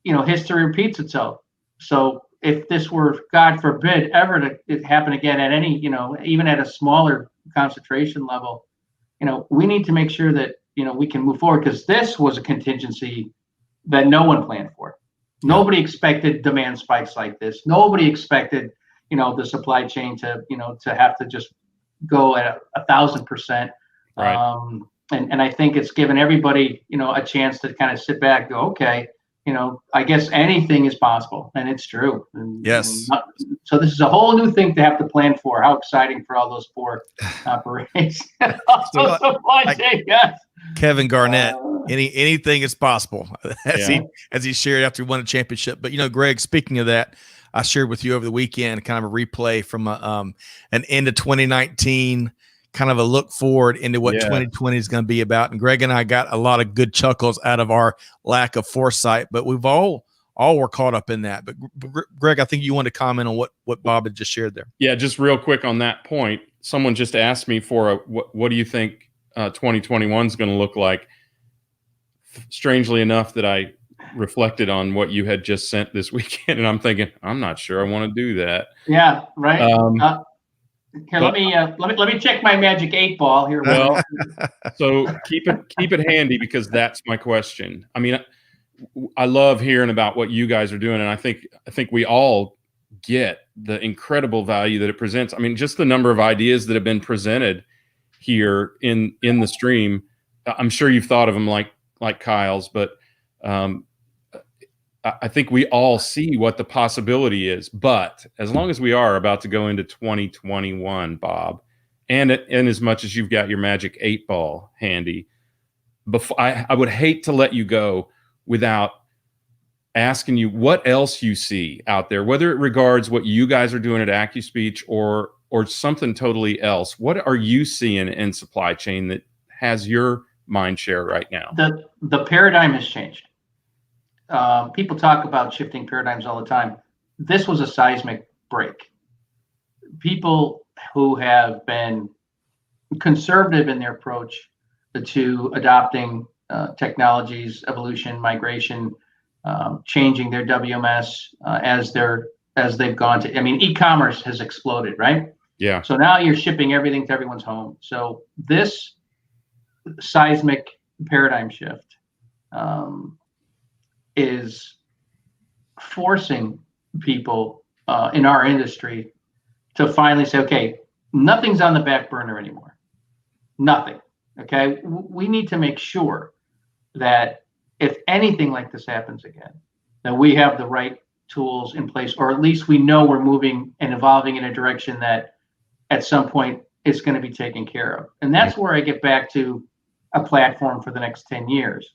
history repeats itself. So if this were, God forbid, ever to happen again at any, even at a smaller concentration level, we need to make sure that, we can move forward, because this was a contingency that no one planned for. Nobody expected demand spikes like this. Nobody expected, the supply chain to, to have to just go at 1,000%. Right. And I think it's given everybody, a chance to kind of sit back and go, okay, I guess anything is possible, and it's true. Yes. So this is a whole new thing to have to plan for. How exciting for all those poor operations. Supply chain guys. Kevin Garnett, anything is possible, as he shared after he won a championship. But Greg, speaking of that, I shared with you over the weekend kind of a replay from an end of 2019, kind of a look forward into what 2020 is going to be about. And Greg and I got a lot of good chuckles out of our lack of foresight, but we've all were caught up in that. But Greg, I think you want to comment on what Bob had just shared there. Yeah, just real quick on that point. Someone just asked me for what do you think 2021 is going to look like? Strangely enough, that I reflected on what you had just sent this weekend, and I'm thinking, I'm not sure I want to do that. Yeah, right. Here, let me check my magic 8 ball here. Well, so keep it handy, because that's my question. I mean, I love hearing about what you guys are doing, and I think we all get the incredible value that it presents. I mean, just the number of ideas that have been presented here in the stream. I'm sure you've thought of them like Kyle's, but I think we all see what the possibility is. But as long as we are about to go into 2021, Bob, and as much as you've got your magic 8 ball handy, I would hate to let you go without asking you what else you see out there, whether it regards what you guys are doing at AccuSpeech or something totally else. What are you seeing in supply chain that has your mind share right now? The paradigm has changed. People talk about shifting paradigms all the time. This was a seismic break. People who have been conservative in their approach to adopting technologies, evolution, migration, changing their WMS as they've gone to. I mean, e-commerce has exploded, right? Yeah. So now you're shipping everything to everyone's home. So this seismic paradigm shift is forcing people in our industry to finally say, okay, nothing's on the back burner anymore. Nothing. Okay. We need to make sure that if anything like this happens again, that we have the right tools in place, or at least we know we're moving and evolving in a direction that at some point it's going to be taken care of. And that's where I get back to a platform for the next 10 years.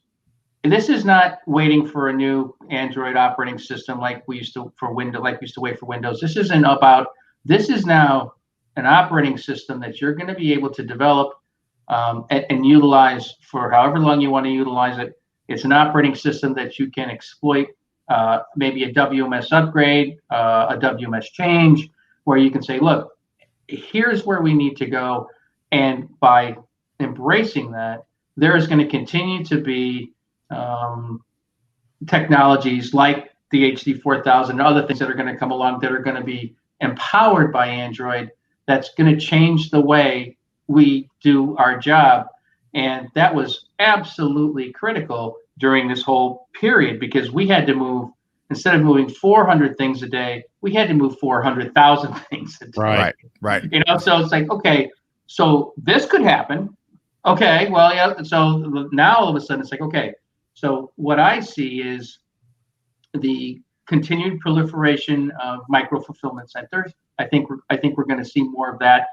And this is not waiting for a new Android operating system like we used to for Windows, like we used to wait for Windows. This isn't about, this is now an operating system that you're going to be able to develop and utilize for however long you want to utilize it. It's an operating system that you can exploit, maybe a WMS upgrade, a WMS change, where you can say, look, here's where we need to go. And by embracing that, there is going to continue to be technologies like the HD 4000 and other things that are going to come along that are going to be empowered by Android. That's going to change the way we do our job. And that was absolutely critical during this whole period, because we had to move, instead of moving 400 things a day, we had to move 400,000 things a day. Right. You know, so it's like, okay, so this could happen. Okay, well, yeah. So now all of a sudden it's like, okay, so what I see is the continued proliferation of micro fulfillment centers. I think we're going to see more of that,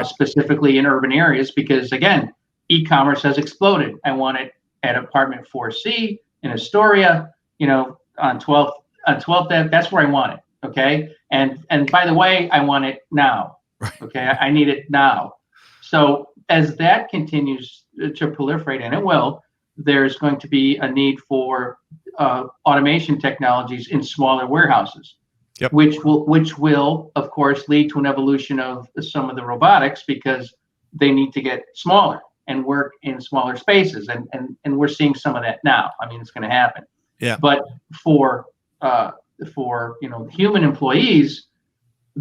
specifically in urban areas, because again, e-commerce has exploded. I want it at apartment 4C in Astoria, you know, on 12th Ave. That's where I want it. Okay. And by the way, I want it now. Okay. I need it now. So as that continues to proliferate, and it will, there's going to be a need for automation technologies in smaller warehouses. Yep. Which will of course lead to an evolution of some of the robotics, because they need to get smaller and work in smaller spaces, and we're seeing some of that now. I mean, it's going to happen. Yeah. But for you know, human employees,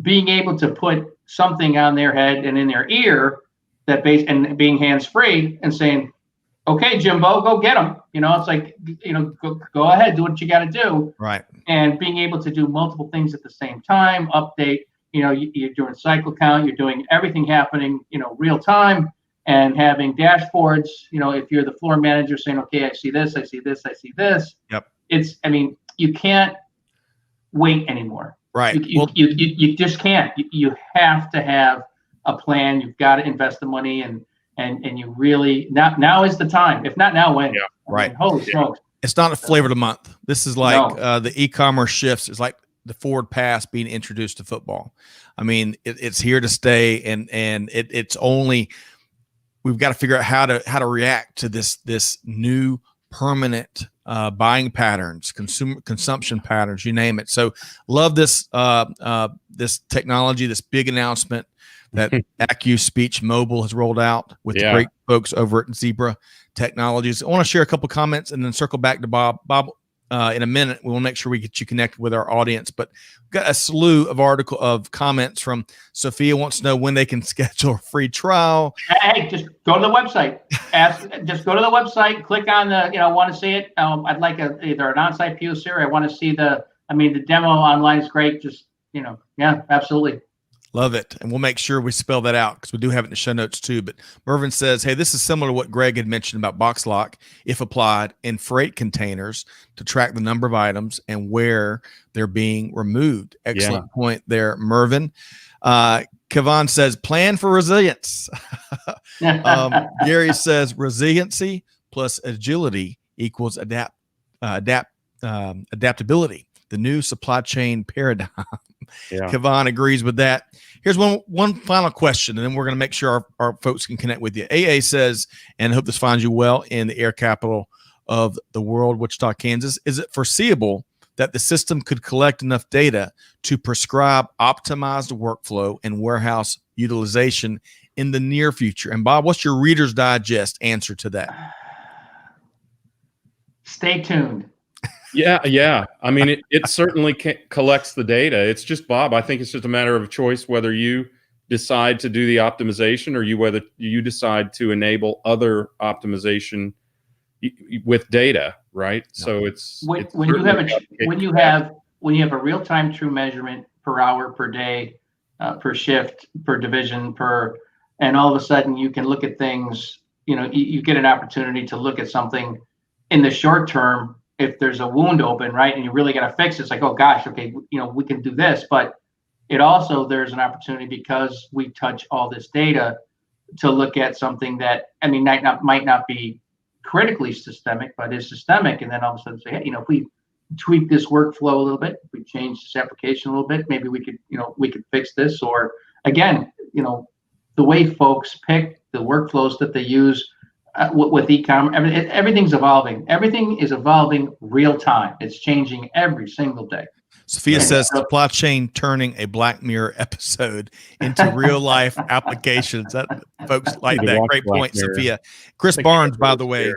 being able to put something on their head and in their ear that and being hands-free and saying, okay, Jimbo, go get them. You know, it's like, you know, go ahead, do what you got to do. Right. And being able to do multiple things at the same time, update, you know, you're doing cycle count, you're doing everything happening, you know, real time, and having dashboards, you know, if you're the floor manager saying, okay, I see this, I see this, I see this. Yep. I mean, you can't wait anymore. Right. You just can't. You have to have a plan. You've got to invest the money, and you really, now is the time. If not now, when? Yeah. Right. I mean, holy smokes. It's not a flavor of the month. This is like the e-commerce shifts. It's like the forward pass being introduced to football. I mean, it's here to stay, and it's only, we've got to figure out how to react to this new permanent buying patterns, consumption patterns, you name it. So love this this technology, this big announcement that AccuSpeechMobile has rolled out with the great folks over at Zebra Technologies. I want to share a couple comments and then circle back to Bob. Bob, in a minute, we will make sure we get you connected with our audience. But we've got a slew of comments from Sophia. Wants to know when they can schedule a free trial. Hey, just go to the website. Just go to the website. Click on the, you know, want to see it. I'd like either an on-site POC, or I want to see the demo online is great. Just, you know, yeah, absolutely. Love it. And we'll make sure we spell that out, because we do have it in the show notes too. But Mervyn says, hey, this is similar to what Greg had mentioned about box lock, if applied in freight containers to track the number of items and where they're being removed. Excellent point there, Mervyn. Kevon says, plan for resilience. Gary says, resiliency plus agility equals adaptability, the new supply chain paradigm. Kevon agrees with that. Here's one final question, and then we're going to make sure our folks can connect with you. AA says, and I hope this finds you well in the air capital of the world, Wichita, Kansas. Is it foreseeable that the system could collect enough data to prescribe optimized workflow and warehouse utilization in the near future? And Bob, what's your Reader's Digest answer to that? Stay tuned. Yeah. I mean, it certainly collects the data. It's just, Bob, I think it's just a matter of choice whether you decide to do the optimization or whether you decide to enable other optimization with data, right? So when you have a real-time true measurement per hour, per day, per shift, per division, and all of a sudden you can look at things, you get an opportunity to look at something in the short term. If there's a wound open, right, and you really got to fix it, it's like, oh gosh, okay, we can do this. But it also, there's an opportunity because we touch all this data to look at something that, I mean, might not be critically systemic, but is systemic. And then all of a sudden say, hey, if we tweak this workflow a little bit, if we change this application a little bit, maybe we could fix this. Or again, the way folks pick the workflows that they use with e-commerce, everything's evolving. Everything is evolving real time. It's changing every single day. Sophia says supply chain turning a Black Mirror episode into real life applications. That folks like that. Great point, Sophia. Chris Barnes, by the way,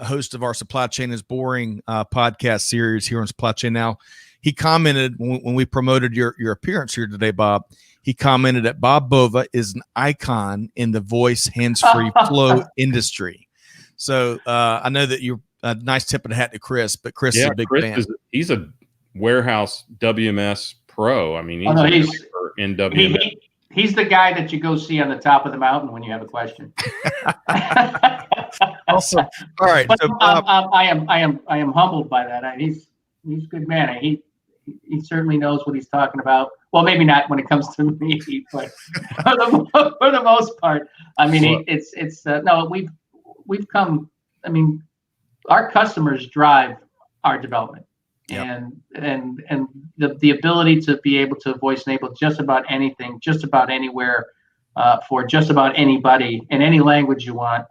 host of our Supply Chain is Boring podcast series here on Supply Chain Now. He commented when we promoted your appearance here today, Bob. He commented that Bob Bova is an icon in the voice hands-free flow industry. So I know that you're a nice tip of the hat to Chris, but Chris is a big fan. He's a warehouse WMS pro. I mean, he's in WMS. He's the guy that you go see on the top of the mountain when you have a question. Awesome. All right. But so, I am humbled by that. He's a good man. He certainly knows what he's talking about. Well, maybe not when it comes to me, but for the most part, I mean, we've come. I mean, our customers drive our development, and the ability to be able to voice enable just about anything, just about anywhere, for just about anybody in any language you want.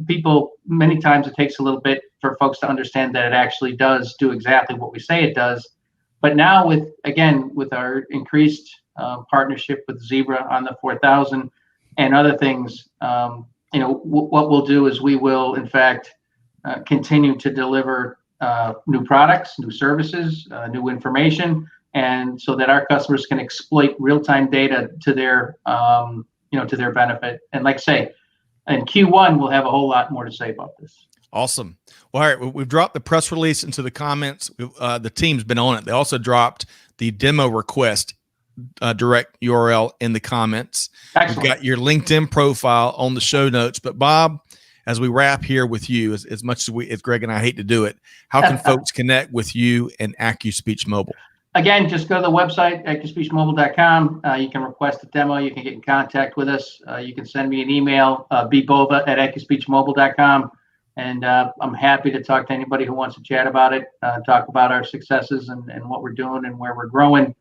People, many times it takes a little bit for folks to understand that it actually does do exactly what we say it does. But now with our increased partnership with Zebra on the 4000 and other things, what we'll do is we will, in fact, continue to deliver new products, new services, new information, and so that our customers can exploit real-time data to their benefit. And like I say, in Q1, we'll have a whole lot more to say about this. Awesome. Well, all right, we've dropped the press release into the comments. The team's been on it. They also dropped the demo request direct URL in the comments. Excellent. We've got your LinkedIn profile on the show notes. But Bob, as we wrap here with you, as much as Greg and I hate to do it, how can folks connect with you and AccuSpeechMobile? Again, just go to the website, AccuSpeechMobile.com. You can request a demo. You can get in contact with us. You can send me an email, bbova@AccuSpeechMobile.com. And I'm happy to talk to anybody who wants to chat about it, talk about our successes and what we're doing and where we're growing.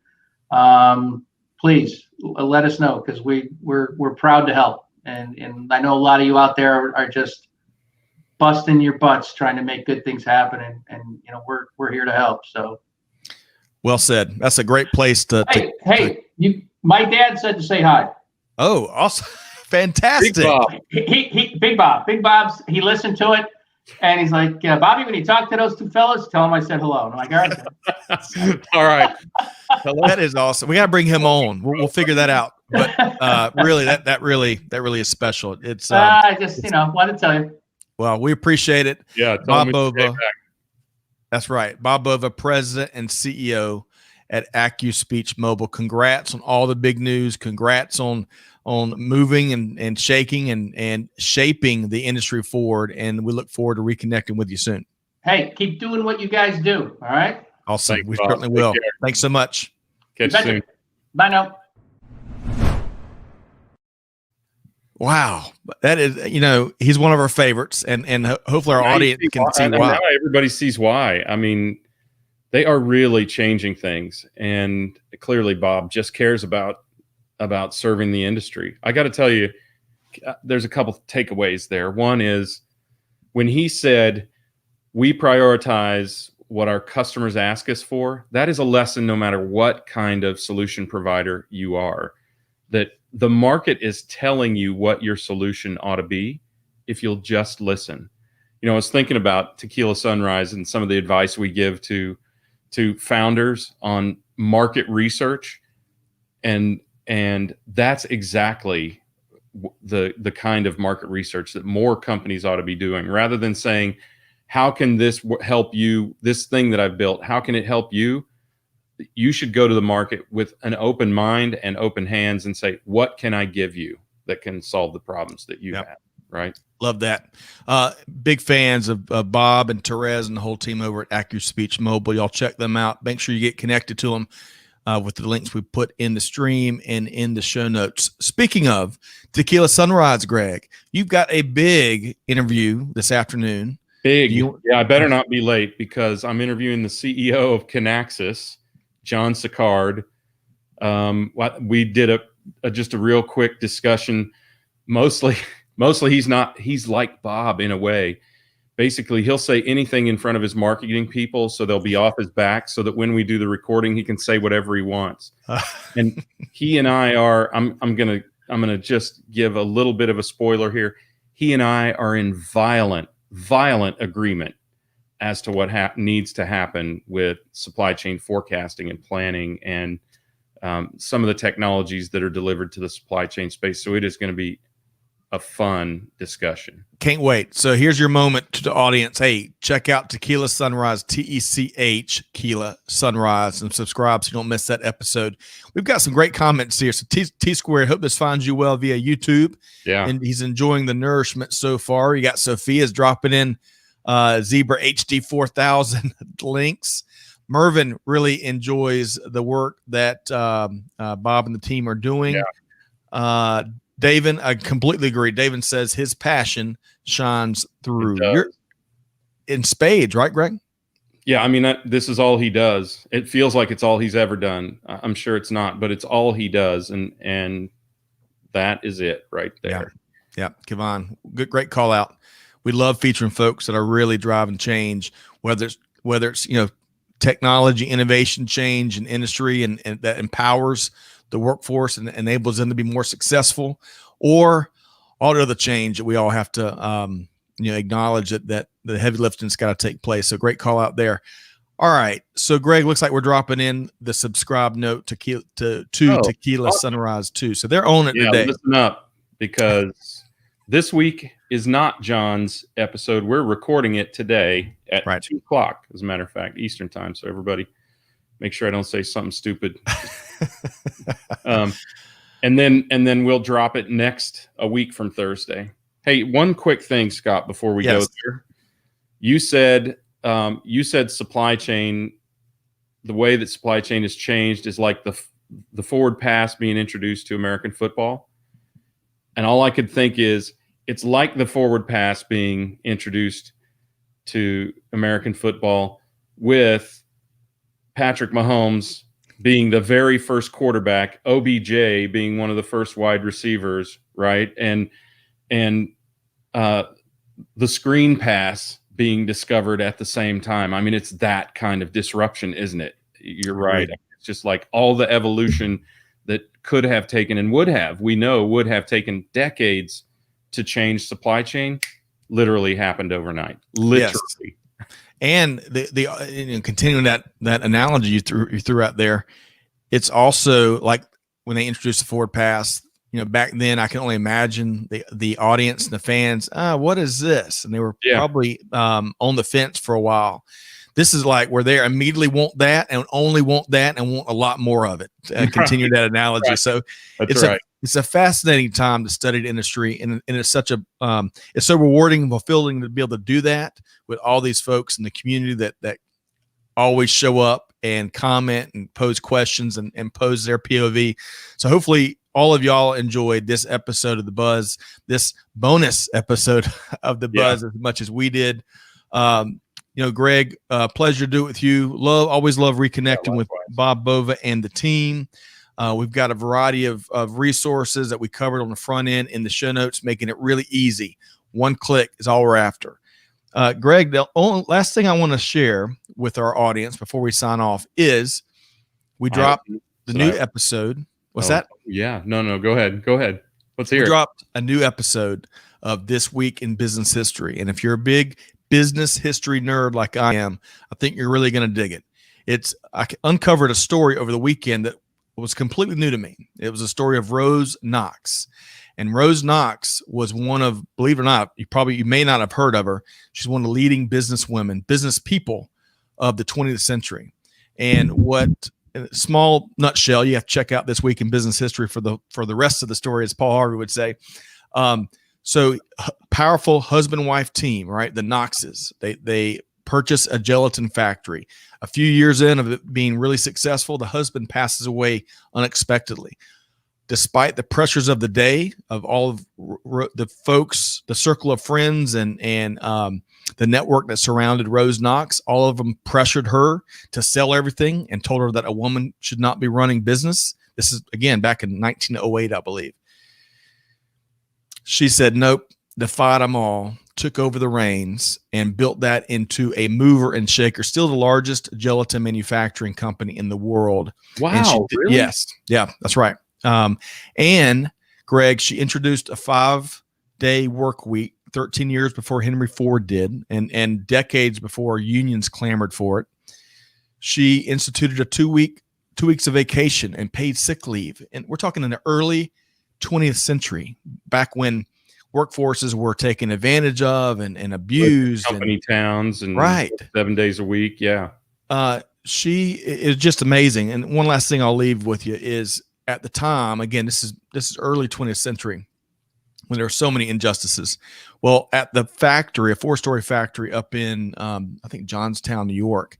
Please let us know, because we're proud to help. And I know a lot of you out there are just busting your butts trying to make good things happen. And we're here to help. So. Well said. That's a great place to. My dad said to say hi. Oh, awesome. Fantastic. Big Bob. Big Bob's, he listened to it and he's like, Bobby, when you talk to those two fellas, tell them I said hello. And I'm like, all right. All right. That is awesome. We got to bring him on. We'll figure that out. But really, that really is special. It's I just wanted to tell you. Well, we appreciate it. Yeah, Bob Bova. That's right, Bob Bova, President and CEO at AccuSpeechMobile. Congrats on all the big news. Congrats on moving and shaking and shaping the industry forward. And we look forward to reconnecting with you soon. Hey, keep doing what you guys do. All right. Awesome. Thanks, we certainly will. Thanks so much. Catch you soon. Bye now. Wow. That is, he's one of our favorites, and hopefully our audience can see why. Now everybody sees why. I mean, they are really changing things. And clearly Bob just cares about serving the industry. I got to tell you, there's a couple takeaways there. One is when he said, we prioritize what our customers ask us for, that is a lesson no matter what kind of solution provider you are. that the market is telling you what your solution ought to be if you'll just listen. I was thinking about Tequila Sunrise and some of the advice we give to founders on market research, and that's exactly the kind of market research that more companies ought to be doing, rather than saying, how can this help you, this thing that I've built, how can it help you? You should go to the market with an open mind and open hands and say, what can I give you that can solve the problems that you have? Right. Love that. Big fans of Bob and Therese and the whole team over at AccuSpeechMobile. Y'all check them out. Make sure you get connected to them with the links we put in the stream and in the show notes. Speaking of Tequila Sunrise, Greg, you've got a big interview this afternoon. Yeah, I better not be late because I'm interviewing the CEO of Kinaxis, John Sicard. We did just a real quick discussion. Mostly he's like Bob in a way. Basically, he'll say anything in front of his marketing people, so they'll be off his back, so that when we do the recording, he can say whatever he wants. And he and I are. I'm gonna just give a little bit of a spoiler here. He and I are in violent agreement as to what needs to happen with supply chain forecasting and planning and some of the technologies that are delivered to the supply chain space. So it is going to be a fun discussion. Can't wait. So here's your moment to the audience. Hey, check out Tequila Sunrise, TECH, Tequila Sunrise, and subscribe so you don't miss that episode. We've got some great comments here. So T Squared, hope this finds you well via YouTube. Yeah. And he's enjoying the nourishment so far. You got Sophia's dropping in Zebra HD 4000 links. Mervin really enjoys the work that Bob and the team are doing. Yeah. David, I completely agree. David says his passion shines through. You're in spades, right, Greg? Yeah, I mean, this is all he does. It feels like it's all he's ever done. I'm sure it's not, but it's all he does, and that is it right there. Yeah, Kevon, great call out. We love featuring folks that are really driving change, whether it's technology, innovation, change in industry, and that empowers the workforce and enables them to be more successful, or all the other change that we all have to acknowledge that the heavy lifting's got to take place. So great call out there. All right, so Greg, looks like we're dropping in the subscribe note to Tequila Sunrise 2. So they're on it today. Listen up, because this week is not John's episode. We're recording it today at 2:00, as a matter of fact, Eastern time. So everybody, make sure I don't say something stupid. And then we'll drop it a week from Thursday. Hey, one quick thing, Scott, before we go there. You said supply chain, the way that supply chain has changed is like the forward pass being introduced to American football. And all I could think is it's like the forward pass being introduced to American football with Patrick Mahomes being the very first quarterback, OBJ being one of the first wide receivers, right? And the screen pass being discovered at the same time. I mean, it's that kind of disruption, isn't it? You're right. It's just like all the evolution that could have taken and would have taken decades to change supply chain literally happened overnight. Literally. Yes. And the continuing that analogy you threw out there, it's also like when they introduced the forward pass. Back then I can only imagine the audience and the fans. What is this? And they were probably on the fence for a while. This is like where they immediately want that and only want that and want a lot more of it. Continue that analogy. Right. So That's it's a fascinating time to study the industry, and it's such it's so rewarding and fulfilling to be able to do that with all these folks in the community that always show up and comment and pose questions and pose their POV. So hopefully all of y'all enjoyed this episode of The Buzz, this bonus episode of The Buzz as much as we did. Greg, pleasure to do it with you. Always love reconnecting with Bob Bova and the team. We've got a variety of resources that we covered on the front end in the show notes, making it really easy. One click is all we're after. Greg, the last thing I want to share with our audience before we sign off is we dropped the new episode. What's that? Yeah. No. Go ahead. Let's hear it. We dropped a new episode of This Week in Business History. And if you're a big business history nerd like I am, I think you're really going to dig it. I uncovered a story over the weekend that was completely new to me. It was a story of Rose Knox. And Rose Knox was one of, believe it or not, you may not have heard of her. She's one of the leading business people of the 20th century. And what, in a small nutshell, you have to check out This Week in Business History for the rest of the story, as Paul Harvey would say. So powerful husband-wife team, right? The Knoxes, they purchase a gelatin factory. A few years in of it being really successful, the husband passes away unexpectedly. Despite the pressures of the day, of all of the folks, the circle of friends, and the network that surrounded Rose Knox, all of them pressured her to sell everything and told her that a woman should not be running business. This is, again, back in 1908, I believe. She said, nope, defied them all, took over the reins, and built that into a mover and shaker, still the largest gelatin manufacturing company in the world. Wow, really? Yes. Yeah, that's right. And Greg, she introduced a 5-day work week 13 years before Henry Ford did, and decades before unions clamored for it. She instituted a 2 weeks of vacation and paid sick leave. And we're talking in the early 20th century, back when workforces were taken advantage of and abused. Company towns and right. 7 days a week. Yeah. She is just amazing. And one last thing I'll leave with you is, at the time, again, this is early 20th century, when there were so many injustices. Well, at the factory, a 4-story factory up in, I think, Johnstown, New York,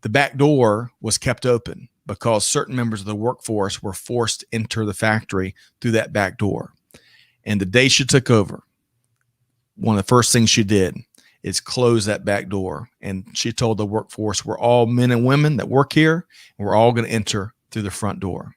the back door was kept open because certain members of the workforce were forced to enter the factory through that back door. And the day she took over, one of the first things she did is close that back door. And she told the workforce, we're all men and women that work here, and we're all going to enter through the front door.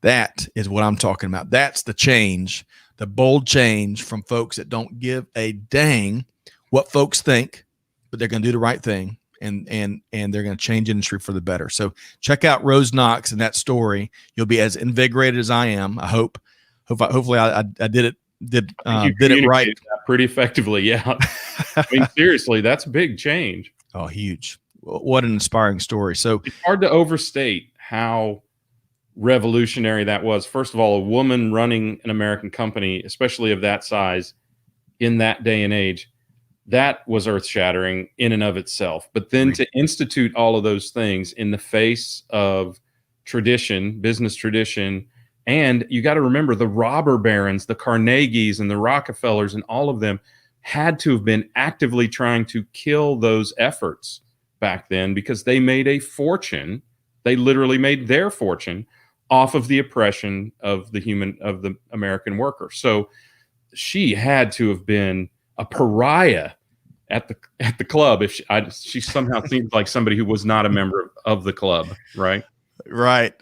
That is what I'm talking about. That's the change, the bold change from folks that don't give a dang what folks think, but they're going to do the right thing, and they're going to change industry for the better. So check out Rose Knox and that story. You'll be as invigorated as I am. I hope. Hopefully, I did it right pretty effectively. Yeah. I mean, seriously, that's a big change. Oh, huge! What an inspiring story. So it's hard to overstate how revolutionary that was. First of all, a woman running an American company, especially of that size, in that day and age, that was earth-shattering in and of itself. But then to institute all of those things in the face of tradition, business tradition, and you got to remember the robber barons, the Carnegies and the Rockefellers and all of them had to have been actively trying to kill those efforts back then, because they made a fortune. They literally made their fortune off of the oppression of the American worker. So she had to have been a pariah at the club if she somehow seems like somebody who was not a member of the club, right? Right.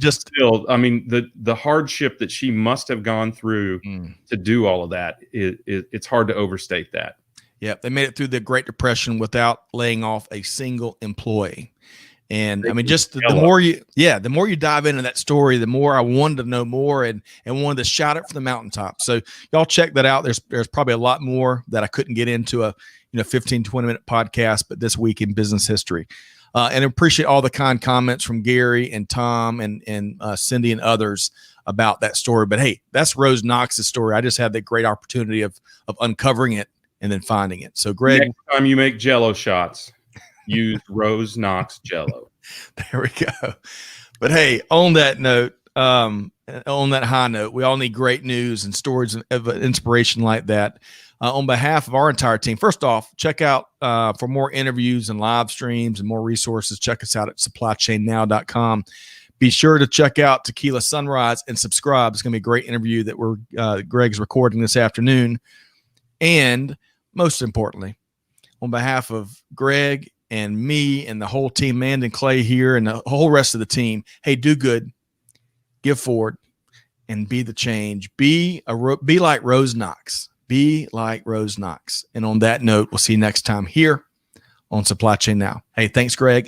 Still, I mean, the hardship that she must have gone through to do all of that, it's hard to overstate that. Yeah, they made it through the Great Depression without laying off a single employee. And I mean, just the more you dive into that story, the more I wanted to know more and wanted to shout it from the mountaintop. So y'all check that out. There's probably a lot more that I couldn't get into a 15, 20-minute podcast, but This Week in Business History. And I appreciate all the kind comments from Gary and Tom and Cindy and others about that story. But hey, that's Rose Knox's story. I just had the great opportunity of uncovering it and then finding it. So Greg, next time you make Jello shots, use Rose Knox Jello. There we go. But hey, on that note, on that high note, we all need great news and stories of inspiration like that. On behalf of our entire team, first off, check out for more interviews and live streams and more resources. Check us out at supplychainnow.com. Be sure to check out Tequila Sunrise and subscribe. It's going to be a great interview that Greg's recording this afternoon. And most importantly, on behalf of Greg and me and the whole team, Mandan Clay here and the whole rest of the team, hey, do good, give forward, and be the change. Be like Rose Knox. Be like Rose Knox. And on that note, we'll see you next time here on Supply Chain Now. Hey, thanks, Greg.